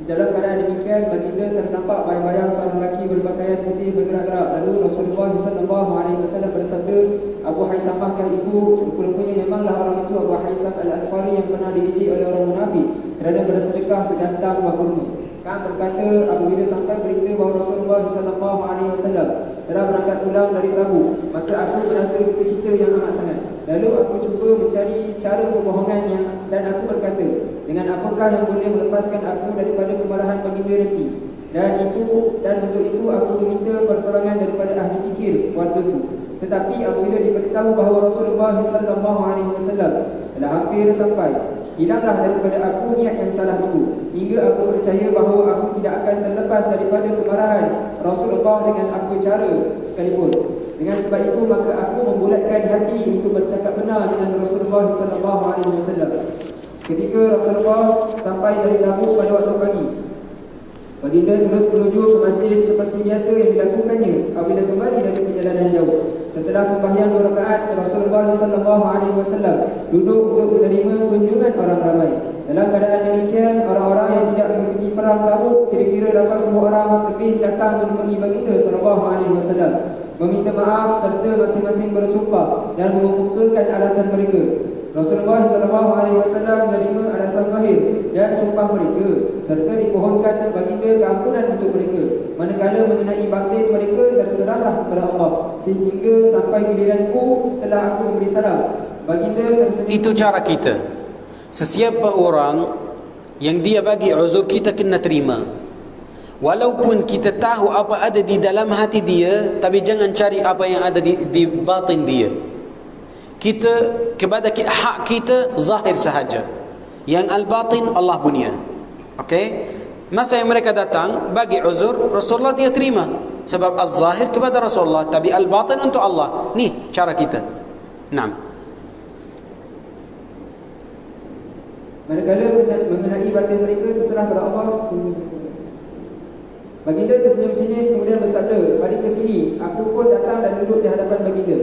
A: dalam keadaan demikian, baginda ternampak bayang-bayang seorang lelaki berpakaian putih bergerak-gerak. Lalu Rasulullah SAW bersabda, Abu Haisamah kah itu? Rupanya memanglah orang itu Abu Haisam Al-Ansari yang pernah dididik oleh orang munafik kerana bersedekah segantang mahurnya. Ka'ab berkata, apabila sampai berita bahawa Rasulullah SAW telah berangkat pulang dari Tabuk, maka aku merasa duka cita yang amat sangat. Lalu aku cuba mencari cara kebohongannya dan aku berkata, dengan apakah yang boleh melepaskan aku daripada kemarahan baginda nanti? Dan untuk itu aku meminta pertolongan daripada ahli fikir keluargaku. Tetapi apabila diberitahu bahawa Rasulullah SAW telah hampir sampai, hilanglah daripada aku niat yang salah itu, hingga aku percaya bahawa aku tidak akan terlepas daripada kemarahan Rasulullah dengan apa cara sekalipun. Dengan sebab itu maka aku membulatkan hati untuk bercakap benar dengan Rasulullah SAW. Ketika Rasulullah sampai dari Tabuk pada waktu pagi, baginda terus menuju ke masjid seperti biasa yang dilakukannya apabila kembali dari perjalanan jauh. Setelah sembahyang 2 rakaat, Rasulullah SAW duduk untuk menerima kunjungan orang ramai. Dalam keadaan demikian, orang-orang yang tidak mengikuti perang Tabuk, kira-kira 80 orang lebih datang menemui baginda SAW, meminta maaf serta masing-masing bersumpah dan mengemukakan alasan mereka. Rasulullah SAW menerima alasan zahir dan sumpah mereka serta dipohonkan baginda keampunan untuk mereka. Manakala mengenai batin mereka, terserahlah kepada Allah sehingga sampai giliranku setelah aku memberi salam. Baginda tersenyum.
B: Itu cara kita. Sesiapa orang yang dia bagi uzur, kita kena terima. Walaupun kita tahu apa ada di dalam hati dia, tapi jangan cari apa yang ada di batin dia. Kita kepada hak kita zahir sahaja, yang al-batin Allah punya. Okey, masa yang mereka datang bagi uzur, Rasulullah dia terima sebab az-zahir kepada Rasulullah, tapi al-batin untuk Allah. Ni cara kita. Naam.
A: Manakala mengenai batin mereka, terserah kepada Allah. Baginda tersenyum-senyum kemudian bersabda, mari ke sini, aku pun datang dan duduk di hadapan baginda.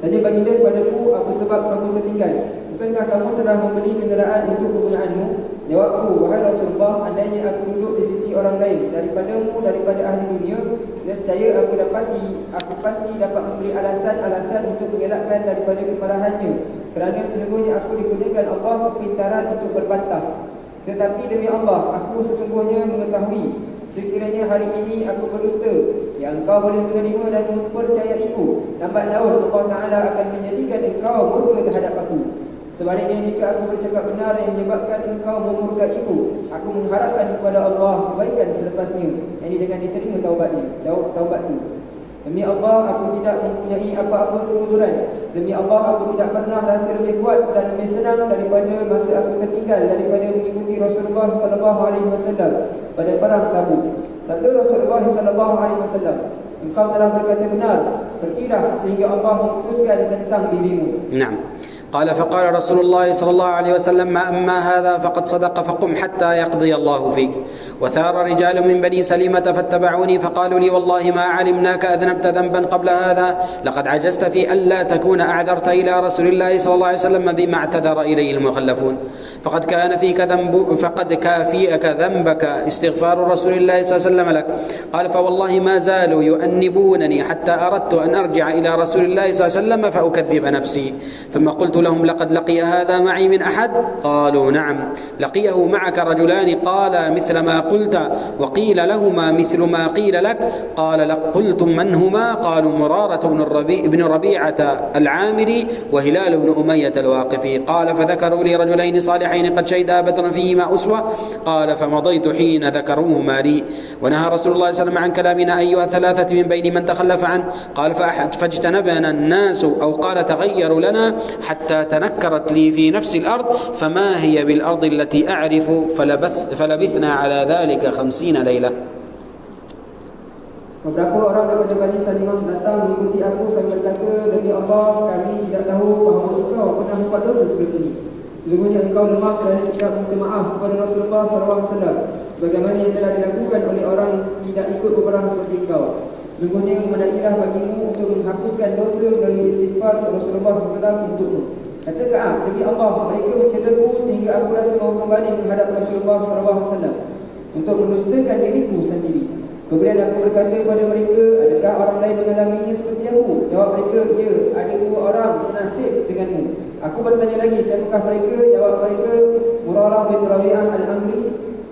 A: Tanya baginda kepadaku, apa sebab kamu tertinggal? Bukankah kamu telah membeli kenderaan untuk penggunaanmu? Jawabku, wahai Rasulullah, andainya aku duduk di sisi orang lain daripadamu, daripada ahli dunia, nescaya aku pasti dapat memberi alasan-alasan untuk mengelakkan daripada kemarahannya, kerana sesungguhnya aku dikurniakan Allah kepintaran untuk berbantah. Tetapi demi Allah, aku sesungguhnya mengetahui sekiranya hari ini aku berdusta, yang engkau boleh menerima dan mempercayaiku, lambat laun Allah Ta'ala akan menjadikan engkau murka terhadap aku. Sebaliknya, jika aku bercakap benar yang menyebabkan engkau memurkaiku, aku mengharapkan kepada Allah kebaikan selepasnya, yakni dengan diterima taubatku. Demi Allah, aku tidak mempunyai apa-apa penguzuran. Demi Allah, aku tidak pernah rasa lebih kuat dan lebih senang daripada masa aku tertinggal daripada mengikuti Rasulullah SAW pada perang Tabuk. Sabda Rasulullah SAW, engkau telah berkata benar, pergilah sehingga Allah memutuskan tentang dirimu.
B: Naam. قال فقال رسول الله صلى الله عليه وسلم ما أما هذا فقد صدق فقم حتى يقضي الله فيك. وثار رجال من بني سليمة فاتبعوني فقالوا لي والله ما علمناك أذنبت ذنبا قبل هذا، لقد عجزت في ألا تكون أعذرت إلى رسول الله صلى الله عليه وسلم بما اعتذر إليه المخلفون، فقد كافيك ذنبك استغفار رسول الله صلى الله عليه وسلم لك. قال فوالله ما زالوا يؤنبونني حتى أردت أن أرجع إلى رسول الله صلى الله عليه وسلم فأكذب نفسي. ثم قلت لهم لقد لقي هذا معي من أحد؟ قالوا نعم. لقيه معك رجلان قال مثل ما قلت وقيل لهما مثل ما قيل لك. قال قلتم من هما؟ قالوا مرارة بن ربيعة العامري وهلال بن أمية الواقفي. قال فذكروا لي رجلين صالحين قد شهدا بدرا فيهما أسوة. قال فمضيت حين ذكروهما لي. ونهى رسول الله صلى الله عليه وسلم عن كلامنا أيها الثلاثة من بين من تخلف عنه. قال فاجتنبنا الناس أو قال تغيروا لنا حتى تنكرت لي في نفس الأرض فما هي بالأرض التي أعرف فلبثنا على ذلك 50 ليلة.
A: Beberapa orang daripada Bani Salimah datang mengikuti aku sambil berkata, demi Allah, kami tidak tahu bahawa engkau pernah membuat dosa seperti ini. Sesungguhnya engkau lemah kerana tidak meminta maaf kepada Rasulullah SAW, sebagaimana yang telah dilakukan oleh orang yang tidak ikut berperang seperti engkau. Sesungguhnya memadailah bagimu untuk menghapuskan dosa melalui istighfar Rasulullah SAW untukmu. Kata Ka'ab, demi Allah, mereka mencelaku sehingga aku rasa mahu kembali menghadap Rasulullah SAW. untuk mendustakan diriku sendiri. Kemudian aku berkata kepada mereka, adakah orang lain mengalaminya seperti aku? Jawab mereka, ya, ada 2 orang senasib denganmu. Aku bertanya lagi, siapakah mereka? Jawab mereka, Murarah bin Rabi'ah al-Amri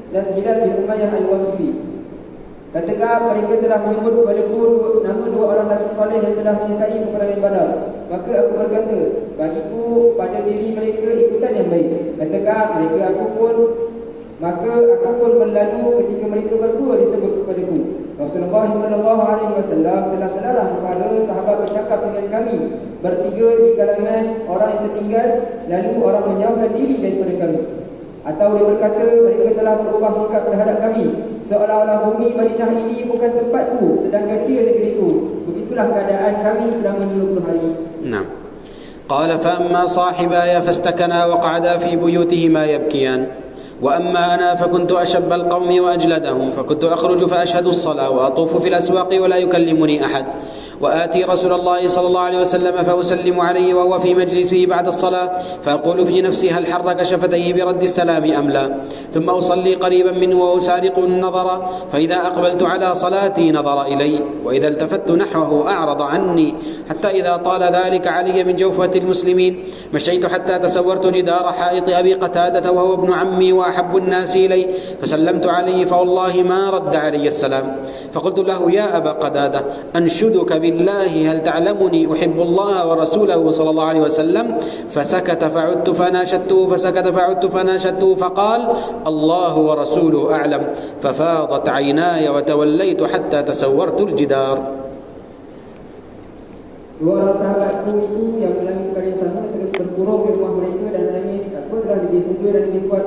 A: dan Hilal bin Umayyah al-Waqifi. Katakah mereka telah menyebut kepadaku nama 2 orang lelaki soleh yang telah menyertai peperangan Badar. Maka aku berkata, bagiku pada diri mereka ikutan yang baik. Katakah mereka maka aku pun berlalu ketika mereka berdua disebut kepadaku. Rasulullah SAW telah melarang para sahabat bercakap dengan kami bertiga di kalangan orang yang tertinggal, lalu orang menjauhkan diri daripada kami. Atau dia berkata, mereka telah berubah sikap terhadap kami, seolah-olah bumi Madinah ini bukan tempatku, sedangkan dia negeriku. Begitulah keadaan kami selama 20 hari.
B: نعم. قال فأما صاحباي فاستكنا وقعدا في بيوتهما يبكيان وأما أنا فكنت أشب القوم وأجلدهم فكنت أخرج فأشهد الصلاة وأطوف في الأسواق ولا يكلمني أحد وآتي رسول الله صلى الله عليه وسلم فأسلم عليه وهو في مجلسه بعد الصلاة فأقول في نفسي هل حرك شفتيه برد السلام أم لا ثم أصلي قريبا منه وأسارق النظر فإذا أقبلت على صلاتي نظر إلي وإذا التفت نحوه أعرض عني حتى إذا طال ذلك علي من جوفة المسلمين مشيت حتى تسورت جدار حائط أبي قتادة وهو ابن عمي وأحب الناس إلي فسلمت عليه فوالله ما رد علي السلام فقلت له يا أبا قتادة أنشدك بالله هل تعلمني أحب الله ورسوله صلى الله عليه وسلم فسكت فعدت فناشدته فسكت فعدت فناشدته فقال الله ورسوله أعلم ففاضت عيناي وتوليت حتى تسورت الجدار.
A: 2 orang sahabatku itu yang mengalami perkara yang sama terus berkurung ke rumah mereka dan menangis. Aku adalah lebih muda dan lebih kuat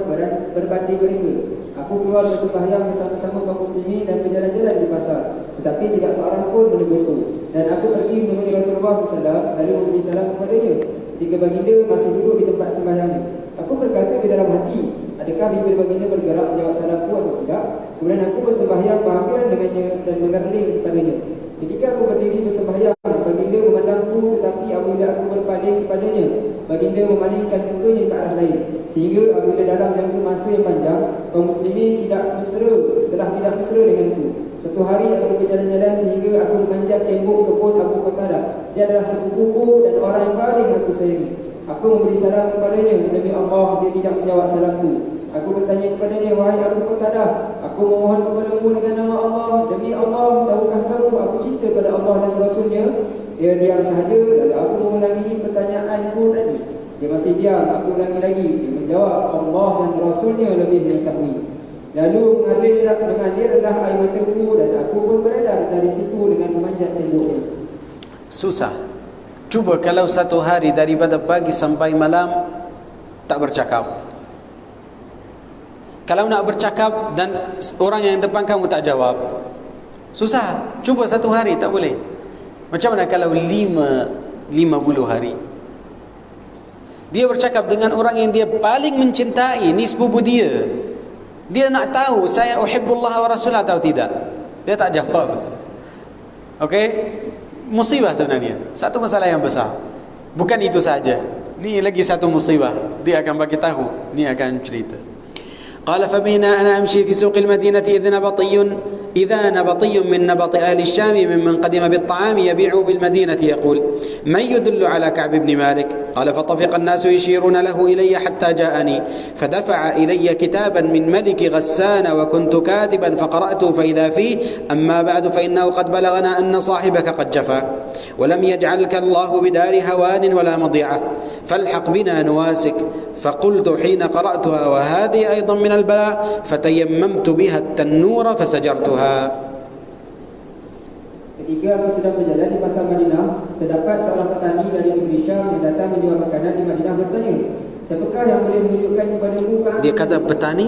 A: berbanding mereka. Aku keluar bersembahyang bersama-sama kaum muslimin dan berjalan-jalan di pasar, tetapi tidak seorang pun menegurku. Dan aku pergi menemui Rasulullah SAW lalu memberi salam kepadanya ketika baginda masih duduk di tempat sembahyangnya. Aku berkata di dalam hati, adakah bibir baginda bergerak menjawab salamku atau tidak? Kemudian aku bersembahyang berhampiran dengannya dan mengerling kepadanya. Ketika aku berdiri bersembahyang, baginda memandangku, tetapi apabila aku berpaling kepadanya, baginda memalingkan mukanya ke arah lain. Sehingga apabila dalam jangka masa yang panjang, kaum muslimin telah tidak mesra denganku. Suatu hari aku berjalan-jalan sehingga aku memanjat tembok kebun Abu Qatadah. Dia adalah sepupuku dan orang yang paling aku sayangi. Aku memberi salam kepadanya, demi Allah dia tidak menjawab salamku. Aku bertanya kepadanya, wahai Abu Qatadah, aku memohon kepadamu dengan nama Allah, demi Allah, tahukah kamu aku cinta kepada Allah dan Rasulnya? Dia diam sahaja, lalu aku mengulangi pertanyaanku tadi. Dia masih diam, aku ulangi lagi. Dia menjawab, Allah dan Rasulnya lebih mengetahui. Lalu mengalirlah air mataku dan aku pun beredar dari situ dengan memanjat temboknya.
B: Susah. Cuba kalau satu hari daripada pagi sampai malam tak bercakap. Kalau nak bercakap dan orang yang depan kamu tak jawab, susah. Cuba satu hari tak boleh. Macam mana kalau 50 hari dia bercakap dengan orang yang dia paling mencintai, ni sepupu dia. Dia nak tahu saya uhibbullah wa rasulah atau tidak. Dia tak jawab. Okey? Musibah sebenarnya. Satu masalah yang besar. Bukan itu saja. Ni lagi satu musibah. Dia akan bagi tahu. Ni akan cerita. قال فبينا أنا أمشي في سوق المدينة إذا نبطي من نبط أهل الشام ممن قدم بالطعام يبيع بالمدينة يقول من يدل على كعب بن مالك؟ قال فطفق الناس يشيرون له إلي حتى جاءني فدفع إلي كتابا من ملك غسان وكنت كاتبا فقرأته فإذا فيه أما بعد فإنه قد بلغنا أن صاحبك قد جفاك ولم يجعلك الله بدار هوان ولا مضيعة فالحق بنا نواسك فقلت حين قرأتها وهذه أيضا من البلاء فتيممت بها التنور فسجرتها.
A: Ketika aku sedang berjalan di pasar Madinah, terdapat seorang petani dari negeri Syam yang datang menjual makanan di Madinah bertanya, siapakah yang boleh menunjukkan kepadamu Ka'ab?
B: Dia kata petani?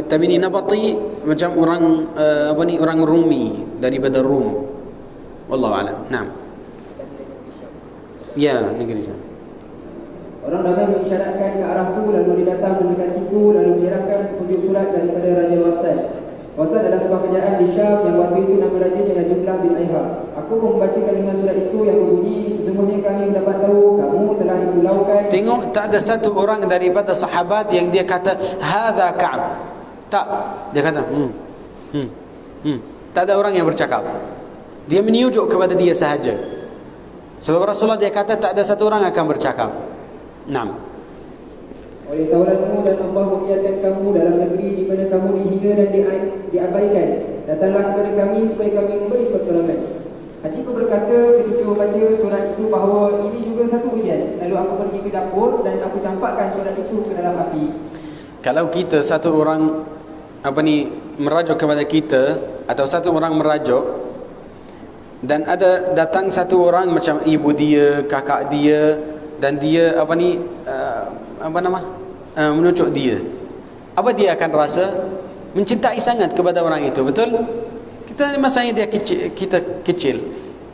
B: Tapi ni nabati macam orang orang Rumi daripada Rum. Wallahu a'lam. Naam. Ya, negeri Syam.
A: Orang ramai mengisyaratkan ke arahku, lalu dia datang mendekatiku, lalu menyerahkan sepujuk surat daripada Raja Wassan. Wasat adalah sebuah kerajaan di Syam yang waktu itu nama rajanya adalah Jumlah bin Aihab. Aku pun membacakan dengan surat itu yang berbunyi, sesungguhnya kami mendapat tahu kamu telah dipulaukan.
B: Tengok, tak ada satu orang daripada sahabat yang dia kata hadza Ka'ab. Tak, dia kata tak ada orang yang bercakap. Dia menunjuk kepada dia sahaja. Sebab Rasulullah dia kata tak ada satu orang akan bercakap. Naam.
A: Oleh tauratmu dan Allah membiarkan kamu dalam negeri di mana kamu dihina dan diabaikan. Datanglah kepada kami supaya kami memberi pertolongan. Hatiku berkata ketika membaca surat itu bahawa ini juga satu ujian. Lalu aku pergi ke dapur dan aku campakkan surat itu ke dalam api.
B: Kalau kita satu orang merajuk kepada kita, atau satu orang merajuk, dan ada datang satu orang macam ibu dia, kakak dia, dan dia menunjuk dia, apa dia akan rasa? Mencintai sangat kepada orang itu, betul? Kita masanya dia kecil, kita kecil,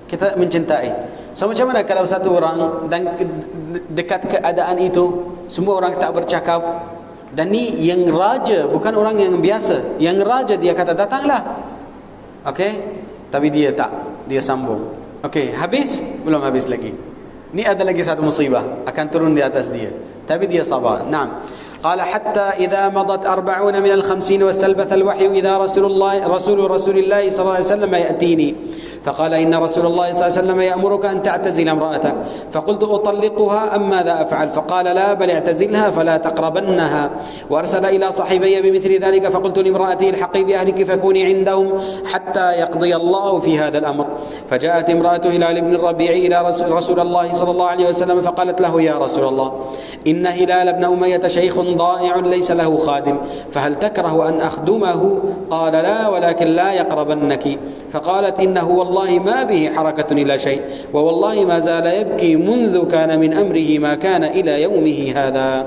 B: kita mencintai. So macam mana kalau satu orang dan dekat keadaan itu semua orang tak bercakap, dan ni yang raja, bukan orang yang biasa, yang raja, dia kata datanglah, okey, tapi dia tak, dia sambung. Okey, habis? Belum habis lagi. Ni ada lagi satu musibah akan turun di atas dia, tapi dia sabar. Naam. قال حتى إذا مضت 40 من 50 واستلبث الوحي إذا رسول الله صلى الله عليه وسلم يأتيني فقال إن رسول الله صلى الله عليه وسلم يأمرك أن تعتزل امرأتك فقلت أطلقها أم ماذا أفعل فقال لا بل اعتزلها فلا تقربنها وأرسل إلى صاحبي بمثل ذلك فقلت لامرأتي الحقي بأهلك فكوني عندهم حتى يقضي الله في هذا الأمر فجاءت امرأة هلال بن الربيع إلى رسول الله صلى الله عليه وسلم فقالت له يا رسول الله إن هلال بن أمية شيخ ضائع ليس له خادم فهل تكره أن أخدمه قال لا ولكن لا يقربنك فقالت إنه والله ما به حركة إلى شيء ووالله ما زال يبكي منذ كان من أمره ما كان إلى يومه هذا.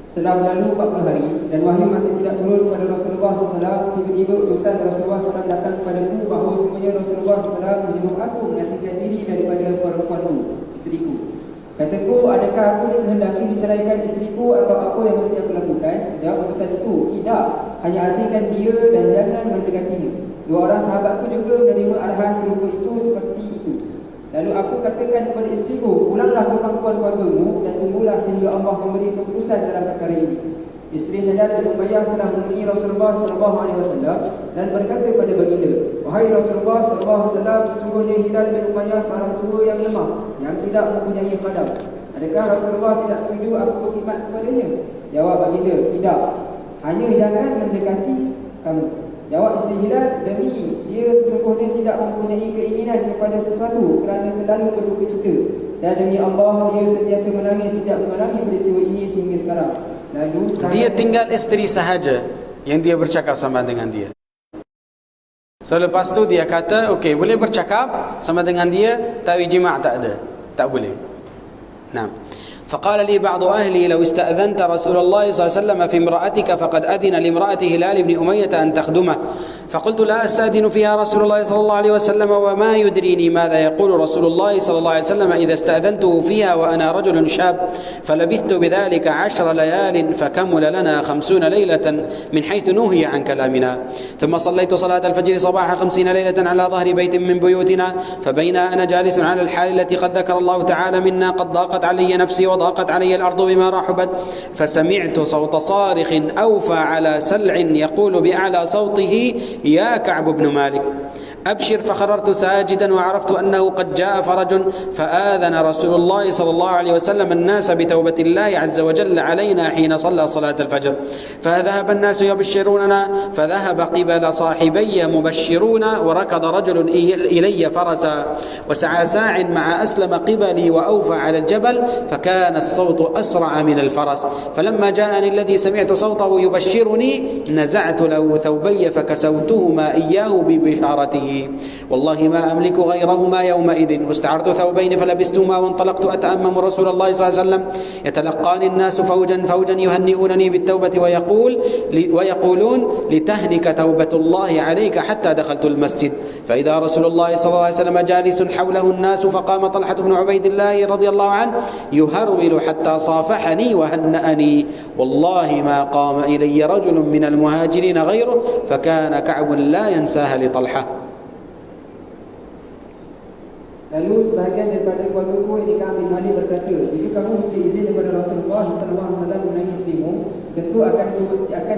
A: Setelah berlalu 40 hari dan wahyu masih tidak turun kepada Rasulullah SAW, tiba-tiba utusan Rasulullah SAW datang kepadaku bahawa semuanya Rasulullah SAW menyuruh aku mengasingkan diri daripada perempuanku, isteriku. Kataku, adakah aku dikehendaki menceraikan isteriku atau apa yang mesti aku lakukan? Jawab utusan itu, tidak, hanya asingkan dia dan jangan mendekatinya. Dua orang sahabatku juga menerima arahan serupa itu seperti itu. Lalu aku katakan kepada isteriku, pulanglah ke pangkuan keluargamu dan tunggulah sehingga Allah memberi keputusan dalam perkara ini. Isteri Hajar bin Umayyah telah menemui Rasulullah SAW dan berkata kepada baginda, wahai Rasulullah SAW, sesungguhnya Hilal bin Umayyah seorang tua yang lemah, yang tidak mempunyai khadam. Adakah Rasulullah tidak setuju aku berkhidmat kepadanya? Jawab baginda, tidak, hanya jangan mendekati kamu. Jawab isteri Hilal, demi dia sesungguhnya tidak mempunyai keinginan kepada sesuatu kerana terlalu berduka cita, dan demi Allah dia sentiasa menangis sejak mengalami peristiwa ini sehingga sekarang. Lalu
B: dia tinggal isteri sahaja yang dia bercakap sama dengan dia. So lepas tu dia kata, okey, boleh bercakap sama dengan dia, tapi jima' tak ada, tak boleh. Nah, فقال لي بعض أهلي لو استأذنت رسول الله صلى الله عليه وسلم في امرأتك فقد أذن لامرأة هلال بن أمية أن تخدمه فقلت لا أستأذن فيها رسول الله صلى الله عليه وسلم وما يدريني ماذا يقول رسول الله صلى الله عليه وسلم إذا استأذنته فيها وأنا رجل شاب فلبثت بذلك 10 ليال فكمل لنا 50 ليلة من حيث نهي عن كلامنا ثم صليت صلاة الفجر صباح 50 ليلة على ظهر بيت من بيوتنا فبين أنا جالس على الحال التي قد ذكر الله تعالى منا قد ضاقت علي نفسي وضاقت علي الأرض بما رحبت فسمعت صوت صارخ أوفى على سلع يقول بأعلى صوته يا كعب بن مالك أبشر فخررت ساجدا وعرفت أنه قد جاء فرج فآذن رسول الله صلى الله عليه وسلم الناس بتوبة الله عز وجل علينا حين صلى صلاة الفجر فذهب الناس يبشروننا فذهب قبل صاحبي مبشرون وركض رجل إلي فرسا وسعى ساع مع أسلم قبلي وأوفى على الجبل فكان الصوت أسرع من الفرس فلما جاءني الذي سمعت صوته يبشرني نزعت له ثوبي فكسوتهما إياه ببشارته والله ما أملك غيرهما يومئذ واستعرت ثوبين فلبستهما وانطلقت أتأمم رسول الله صلى الله عليه وسلم يتلقاني الناس فوجا فوجا يهنئونني بالتوبة ويقولون لتهنك توبة الله عليك حتى دخلت المسجد فإذا رسول الله صلى الله عليه وسلم جالس حوله الناس فقام طلحة بن عبيد الله رضي الله عنه يهرول حتى صافحني وهنأني والله ما قام إلي رجل من المهاجرين غيره فكان كعب لا ينساها لطلحة.
A: Lalu sebahagian daripada keluargaku ini kami Malik berkata, jika kamu minta izin daripada Rasulullah SAW mengenai istrimu, tentu akan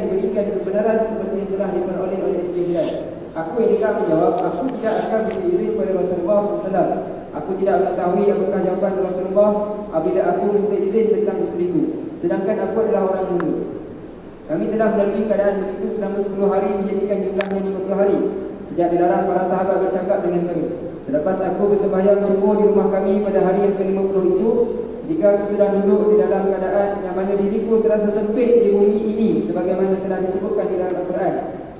A: diberikan kebenaran seperti yang telah diperoleh oleh istri Bilal. Aku ini kami menjawab, aku tidak akan minta izin kepada Rasulullah SAW. Aku tidak mengetahui apakah jawapan Rasulullah apabila aku minta izin tentang istriku, sedangkan aku adalah orang mundur. Kami telah melalui keadaan begitu selama 10 hari menjadikan jumlahnya 50 hari sejak dilarang para sahabat bercakap dengan kami. Selepas aku bersembahyang subuh di rumah kami pada hari yang ke-50 itu, ketika aku sedang duduk di dalam keadaan yang mana diriku terasa sempit di bumi ini sebagaimana telah disebutkan di dalam Al-Quran.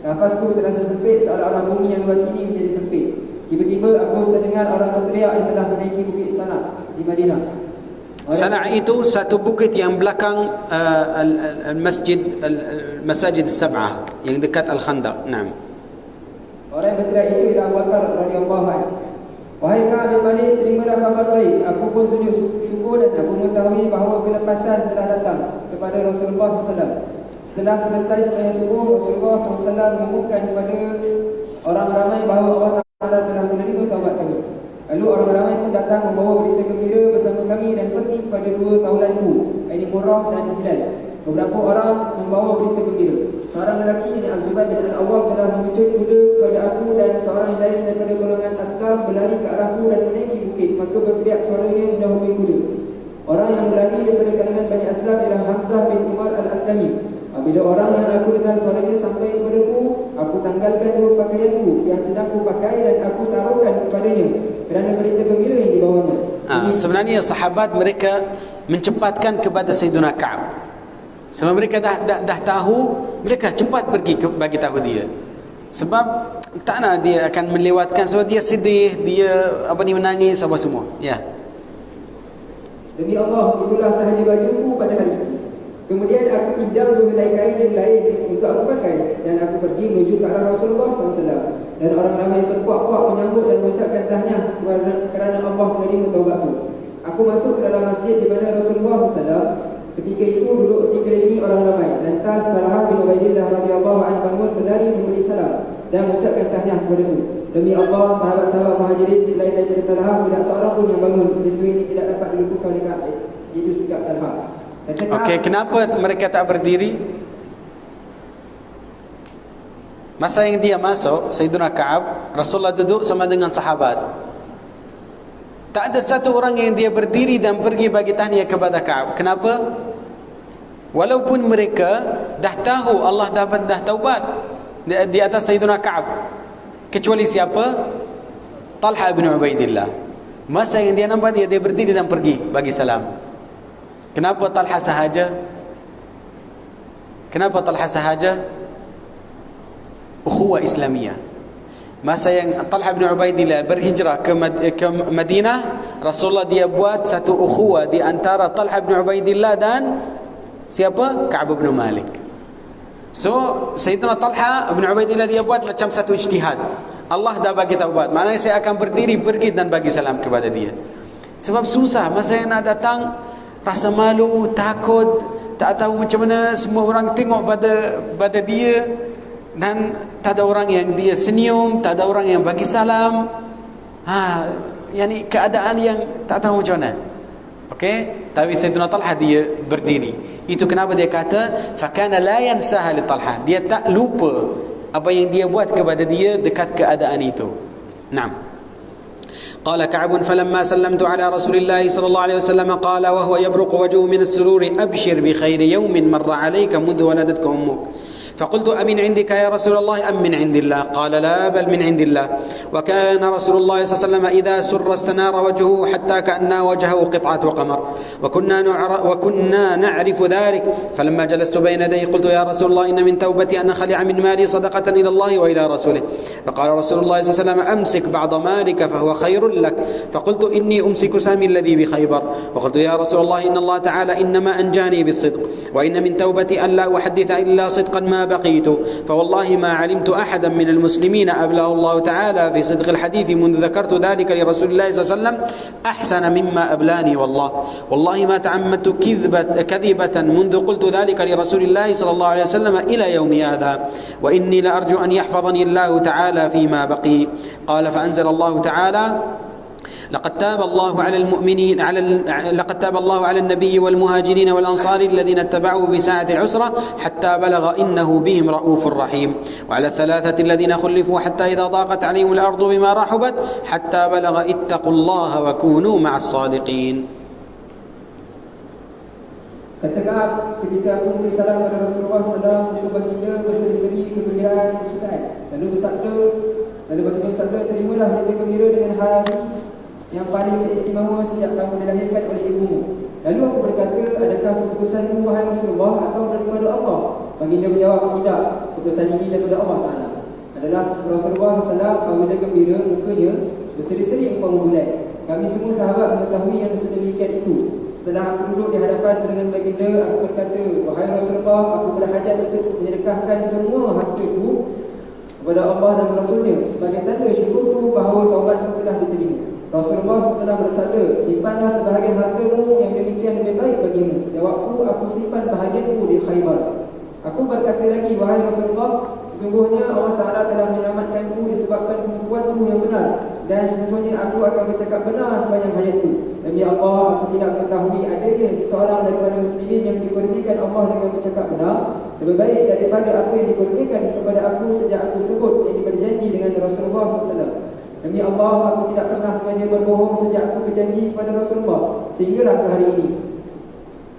A: Nafasku terasa sempit seolah-olah bumi yang luas ini menjadi sempit. Tiba-tiba aku terdengar orang berteriak yang telah menaiki bukit Sana di Madinah.
B: Sana itu satu bukit yang belakang masjid Sab'ah yang dekat Al-Khandaq. Naam.
A: Orang yang berteriak itu ialah Abu Bakar radhiyallahu anhu. Wahai Ka'ab bin Malik, terimalah kabar baik. Aku pun sujud syukur dan aku mengetahui bahawa kelepasan telah datang kepada Rasulullah SAW. Setelah selesai sembahyang subuh, Rasulullah SAW mengumumkan kepada orang ramai bahawa Allah Ta'ala telah menerima taubat kami. Lalu orang ramai pun datang membawa berita gembira bersama kami dan pergi kepada 2 taulanku, iaitu Murrah dan Bilal. Beberapa orang membawa berita gembira. Seorang lelaki yang Az-Zubair bin Al-Awwam telah mengecut kuda kepada aku dan seorang lain daripada golongan Aslaf berlari ke arahku dan menaiki bukit. Maka berteriak suaranya mendahului kuda. Orang yang berlari daripada kalangan Bani Aslaf ialah Hamzah bin Umar Al-Aslami. Apabila orang yang aku dengar suaranya sampai kepadaku, aku tanggalkan 2 pakaianku yang sedang aku pakai dan aku sarungkan kepadanya kerana berita gembira yang dibawanya.
B: Sebenarnya sahabat mereka mencepatkan kepada Sayyidina Ka'ab. Sebab mereka dah tahu, mereka cepat pergi bagi tahu dia. Sebab tak nak dia akan melewatkan, sebab dia sedih, dia menangis apa semua. Ya.
A: Demi Allah, itulah sahaja bajuku pada hari itu. Kemudian aku pinjam 2 helai kain yang lain untuk aku pakai dan aku pergi menuju ke arah Rasulullah SAW. Dan orang ramai berkuak-kuak menyambut dan mengucapkan tahniah kerana Allah menerima taubatku. Aku masuk ke dalam masjid di mana Rasulullah SAW ketika itu duduk dikelilingi orang ramai. Lantas Talhah bin Ubaidillah radhiyallahu anhu bangun berlari memberi salam dan mengucapkan tahniah kepadaku. Demi Allah, sahabat-sahabat Muhajirin selain daripada Talhah tidak seorang pun yang bangun. Peristiwa ini tidak dapat dilupakan oleh Ka'ab, iaitu sikap Talhah.
B: Okey, kenapa mereka tak berdiri? Masa yang dia masuk, Sayyidina Ka'ab, Rasulullah duduk sama dengan sahabat. Tak ada satu orang yang dia berdiri dan pergi bagi tahniah kepada Ka'ab. Kenapa? Walaupun mereka dah tahu Allah dah taubat di atas Sayyidina Ka'ab. Kecuali siapa? Talha bin Ubaidillah. Masa yang dia nampak dia berdiri dan pergi bagi salam. Kenapa Talha sahaja? Kenapa Talha sahaja? Ukhuwah Islamiyah. Masa yang Talha bin Ubaidillah berhijrah ke Madinah, Rasulullah dia buat satu ukhuwah di antara Talha bin Ubaidillah dan siapa? Ka'ab bin Malik. So Sayyidina Talha bin Ubaidillah dia buat macam satu ijtihad. Allah dah bagi taubat, maknanya saya akan berdiri pergi dan bagi salam kepada dia. Sebab susah masa yang nak datang, rasa malu, takut, tak tahu macam mana semua orang tengok pada dia, dan tak ada orang yang dia senyum, tak ada orang yang bagi salam. Yani keadaan yang tak tahu macam mana. Okey, tapi Sayyidina Talha dia berdiri. Itu kenapa dia kata fakana la yansaha li Talha. Dia tak lupa apa yang dia buat kepada dia dekat keadaan itu. Naam. قال كعب فلما سلمت على رسول الله صلى الله عليه وسلم قال وهو يبرق وجهه من السرور أبشر بخير يوم مر عليك منذ ولدتك أمك فقلت أمن عندك يا رسول الله أم من عند الله؟ قال لا بل من عند الله. وكان رسول الله صلى الله عليه وسلم إذا سر استنار وجهه حتى كأن وجهه قطعة قمر، وكنا نعرف ذلك. فلما جلست بين يديه قلت يا رسول الله إن من توبتي أن أخلع من مالي صدقة إلى الله وإلى رسوله. فقال رسول الله صلى الله عليه وسلم أمسك بعض مالك فهو خير لك. فقلت إني أمسك سهمي الذي بخيبر. وقلت يا رسول الله إن الله تعالى إنما أنجاني بالصدق، وإن من توبتي أن لا أحدث إلا صدقا ما بقيت، فوالله ما علمت أحدا من المسلمين أبلغ الله تعالى في صدق الحديث منذ ذكرت ذلك لرسول الله صلى الله عليه وسلم أحسن مما أبلاني والله ما تعمدت كذبة منذ قلت ذلك لرسول الله صلى الله عليه وسلم إلى يوم هذا، وإني لأرجو أن يحفظني الله تعالى فيما بقي. قال فأنزل الله تعالى لقد تاب الله على النبي والمهاجرين والأنصار الذين اتبعوه في ساعة العسرة حتى بلغ إنه بهم رؤوف رحيم، وعلى الثلاثة الذين خلفوا حتى إذا ضاقت عليهم الأرض بما رحبت حتى بلغ اتقوا الله وكونوا مع الصادقين.
A: Kata Ka'ab, ketika aku memberi salam kepada Rasulullah SAW, juga baginda berseri-seri kegembiraan kesukaan. Lalu baginda bersabda, terimalah berita gembira dengan hari yang paling teristimewa sejak kamu dilahirkan oleh ibumu. Lalu aku berkata, adakah keputusanmu wahai Rasulullah atau daripada Allah? Baginda menjawab, tidak, keputusan ini daripada Allah Ta'ala. Adalah Rasulullah SAW apabila gembira mukanya berseri-seri umpama bulan. Kami semua sahabat mengetahui yang sedemikian itu. Setelah aku duduk di hadapan dengan baginda, aku berkata, wahai Rasulullah, aku berhajat untuk menyedekahkan semua hartaku kepada Allah dan Rasulnya sebagai tanda syukurku bahawa taubatku telah diterima. Rasulullah setelah bersabda, simpanlah sebahagian hartamu yang demikian lebih baik bagimu. Jawabku, aku simpan bahagianku di Khaybar. Aku berkata lagi, wahai Rasulullah, sesungguhnya Allah Ta'ala telah menyelamatkanku disebabkan kemampuanku yang benar, dan sesungguhnya aku akan bercakap benar sepanjang hayatku. Demi Allah, aku tidak mengetahui adanya seseorang daripada muslimin yang dikurniakan Allah dengan bercakap benar lebih baik daripada apa yang dikurniakan kepada aku sejak aku sebut yang berjanji dengan Rasulullah SAW. Demi Allah, aku tidak pernah sengaja berbohong sejak aku berjanji kepada Rasulullah sehinggalah ke hari ini.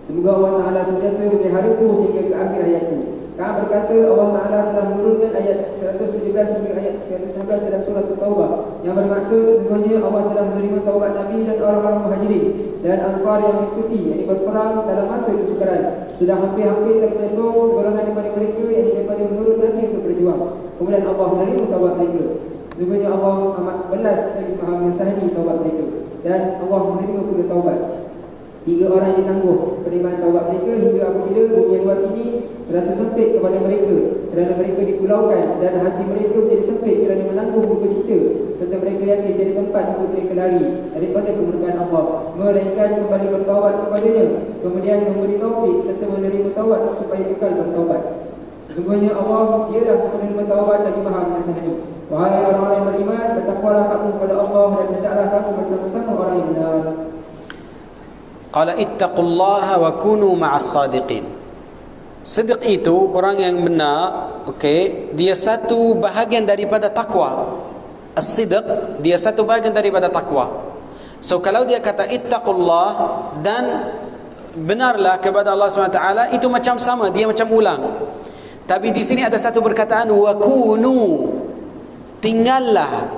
A: Semoga Allah Ta'ala sentiasa memeliharaku sehingga ke akhir hayatku. Ka'ab berkata, Allah Ta'ala telah menurunkan ayat 117 hingga ayat 119 dalam surah At-Taubah, yang bermaksud sesungguhnya Allah telah menerima taubat Nabi dan orang-orang Muhajirin dan Ansar yang mengikuti, yang berperang dalam masa kesukaran. Sudah hampir-hampir terpesong segolongan daripada mereka yang daripada menurut Nabi untuk berjuang. Kemudian Allah menerima taubat mereka. Sesungguhnya Allah amat belas lagi maha mengasihani taubat mereka, dan Allah menerima pula taubat. 3 orang yang ditangguh penerimaan taubat mereka hingga apabila bumi yang luas ini terasa sempit kepada mereka kerana mereka dipulaukan, dan hati mereka menjadi sempit kerana menanggung buku cita, serta mereka yakin jadi tempat untuk mereka lari daripada kemurkaan Allah, melainkan kembali bertaubat kepadanya, kemudian memberi taufik serta menerima taubat supaya kekal bertaubat. Sesungguhnya Allah ialah penerima taubat lagi maha mengasihani. Wahai orang-orang yang beriman, bertakwalah kamu kepada Allah dan hendaklah kamu bersama-sama orang yang benar.
B: Qala ittaqullaha wa kunu ma'as sadiqin. Sidq itu orang yang benar, okey, dia satu bahagian daripada takwa. As-sidq dia satu bahagian daripada takwa. So kalau dia kata ittaqullah dan benarlah kepada Allah SWT, itu macam sama, dia macam ulang. Tapi di sini ada satu perkataan wa kunu, tinggallah,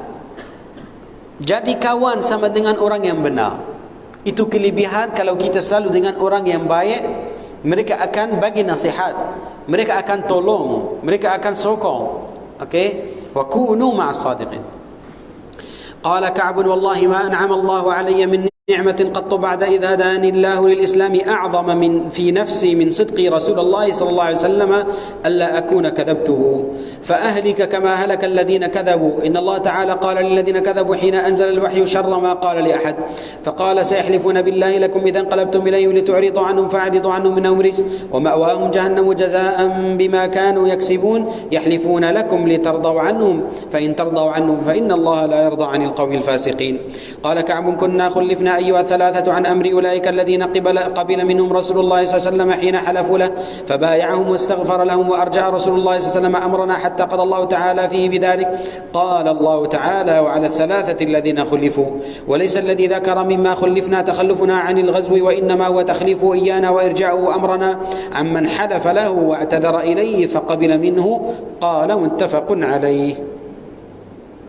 B: jadi kawan sama dengan orang yang benar. Itu kelebihan kalau kita selalu dengan orang yang baik. Mereka akan bagi nasihat, mereka akan tolong, mereka akan sokong. Okay? Wa kunu ma'as sadiqin. Qala Ka'b, wallahi ma an'ama Allahu alayya min نعمة قط بعد إذ هداني الله للإسلام أعظم من في نفسي من صدق رسول الله صلى الله عليه وسلم ألا أكون كذبته فأهلك كما هلك الذين كذبوا إن الله تعالى قال للذين كذبوا حين أنزل الوحي شر ما قال لأحد فقال سيحلفون بالله لكم إذا انقلبتم إليهم لتعرضوا عنهم فأعرضوا عنهم إنهم رجس ومأواهم جهنم جزاء بما كانوا يكسبون يحلفون لكم لترضوا عنهم فإن ترضوا عنهم فإن الله لا يرضى عن القوم الفاسقين. قال كعب كنا خلفنا أيها الثلاثة عن أمر أولئك الذين قبل منهم رسول الله صلى الله عليه وسلم حين حلفوا له فبايعهم واستغفر لهم وأرجع رسول الله صلى الله عليه وسلم أمرنا حتى قضى الله تعالى فيه بذلك. قال الله تعالى وعلى الثلاثة الذين خلفوا وليس الذي ذكر مما خلفنا تخلفنا عن الغزو وإنما هو تخليفه إيانا وإرجاؤه أمرنا عمن حلف له واعتذر إليه فقبل منه. قال متفق عليه.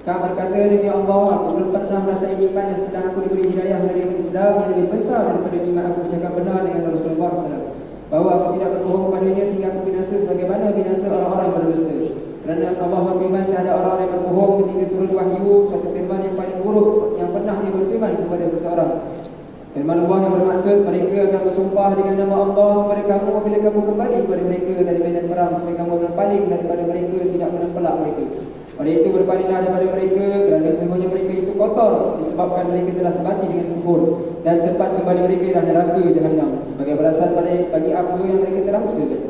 A: Kau berkata, demi Allah, aku belum pernah merasa iman yang sedang aku diberi hidayah menerima Islam yang lebih besar daripada iman aku bercakap benar dengan Rasulullah SAW, bahawa aku tidak berbohong kepadanya sehingga aku binasa sebagaimana binasa orang-orang yang berdusta. Kerana Allah berfirman, tak ada orang yang berbohong ketika turun wahyu, suatu firman yang paling buruk yang pernah dia berfirman kepada seseorang. Firman Allah yang bermaksud, mereka akan bersumpah dengan nama Allah kepada kamu apabila kamu kembali kepada mereka dari medan perang supaya kamu berpaling daripada mereka, tidak menempelak mereka. Oleh itu berpalinglah daripada mereka, kerana semuanya mereka itu kotor disebabkan mereka telah sebati dengan kufur, dan tempat kembali mereka adalah neraka Jahannam sebagai balasan bagi apa yang mereka telah usahakan.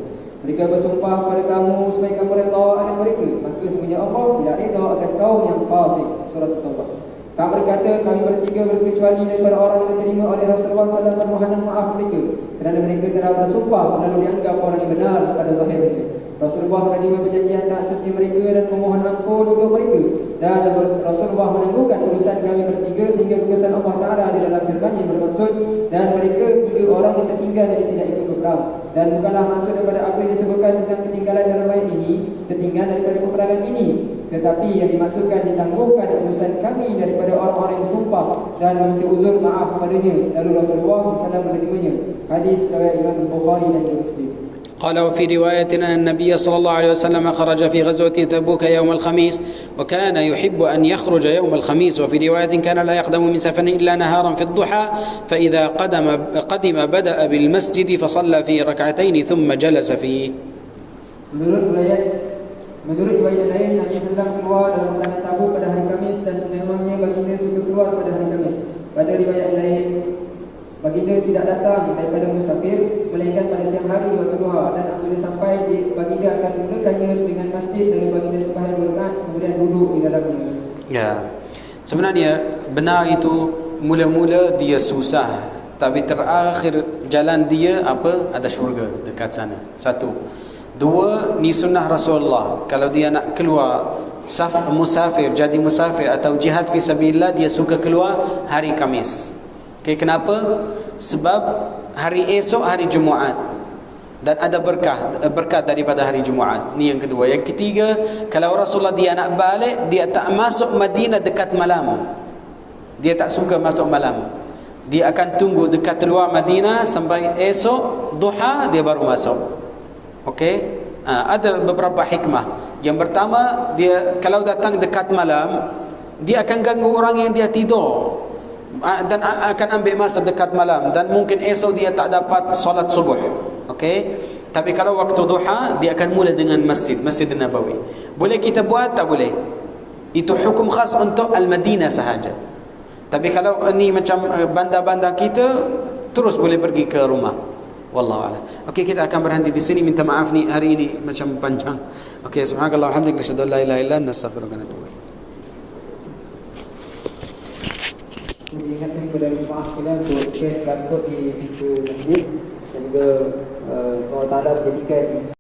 A: Mereka bersumpah kepada kamu supaya kamu redha akan mereka, maka semuanya Allah tidak redha akan kaum yang fasik. Surah At-Taubah. Kami berkata, kami bertiga berkecuali daripada orang yang diterima oleh Rasulullah SAW permohonan maaf mereka, kerana mereka telah bersumpah lalu dianggap orang yang benar pada zahirnya. Rasulullah menerima perjanjian tak setia mereka dan memohon ampun untuk mereka, dan Rasulullah menangguhkan urusan kami bertiga sehingga keputusan Allah Ta'ala di dalam firman-Nya bermaksud, dan mereka tiga orang yang tertinggal dan tidak ikut berperang. Dan bukanlah maksud daripada apa yang disebutkan tentang ketinggalan dalam ayat ini, ketinggalan daripada peperangan ini, tetapi yang dimaksudkan ditangguhkan urusan kami daripada orang-orang yang sumpah dan meminta uzur maaf kepadanya, lalu Rasulullah SAW menerimanya. Hadis riwayat Imam Bukhari dan Muslim.
B: قال وفي رواية أن النبي صلى الله عليه وسلم خرج في غزوة تبوك يوم الخميس وكان يحب أن يخرج يوم الخميس، وفي رواية كان لا يقدم من سفر إلا نهارا في الضحى فإذا قدم بدأ بالمسجد فصلى فيه ركعتين ثم جلس فيه.
A: Menurut riwayat lain, Nabi SAW keluar dalam peperangan Tabuk pada hari Khamis dan sememangnya baginda suka keluar pada hari Khamis. Pada riwayat lain, baginda tidak datang daripada musafir melainkan pada siang hari waktu duha, dan apabila sampai baginda akan mulakannya dengan masjid, lalu baginda sembahyang 2 rakaat kemudian duduk di dalamnya. Ya. Sebenarnya benar itu mula-mula dia susah, tapi terakhir jalan dia apa? Ada syurga dekat sana. 1. 2, ni sunnah Rasulullah. Kalau dia nak keluar musafir, jadi musafir atau jihad fi sabilillah, dia suka keluar hari Khamis. Okay, kenapa? Sebab hari esok hari Jumaat dan ada berkat daripada hari Jumaat. Ni yang kedua. Yang ketiga, kalau Rasulullah dia nak balik, dia tak masuk Madinah dekat malam. Dia tak suka masuk malam. Dia akan tunggu dekat luar Madinah sampai esok duha dia baru masuk. Okey, ada beberapa hikmah. Yang pertama, dia kalau datang dekat malam, dia akan ganggu orang yang dia tidur, dan akan ambil masa dekat malam, dan mungkin esok dia tak dapat solat subuh. Okey, tapi kalau waktu duha, dia akan mula dengan Masjid Nabawi. Boleh kita buat? Tak boleh. Itu hukum khas untuk Al-Madinah sahaja. Tapi kalau ni macam bandar-bandar kita, terus boleh pergi ke rumah. Wallahu a'lam. Okey, kita akan berhenti di sini. Minta maaf ni hari ini macam panjang. Okey, subhanakallah walhamdulillah, asyhadu an la ilaha illa anta, astaghfiruka wa atubu ilaik. Ingatkan kepada jemaah sekalian untuk scan barcode di pintu masjid, dan juga Allah Ta'ala menjadikan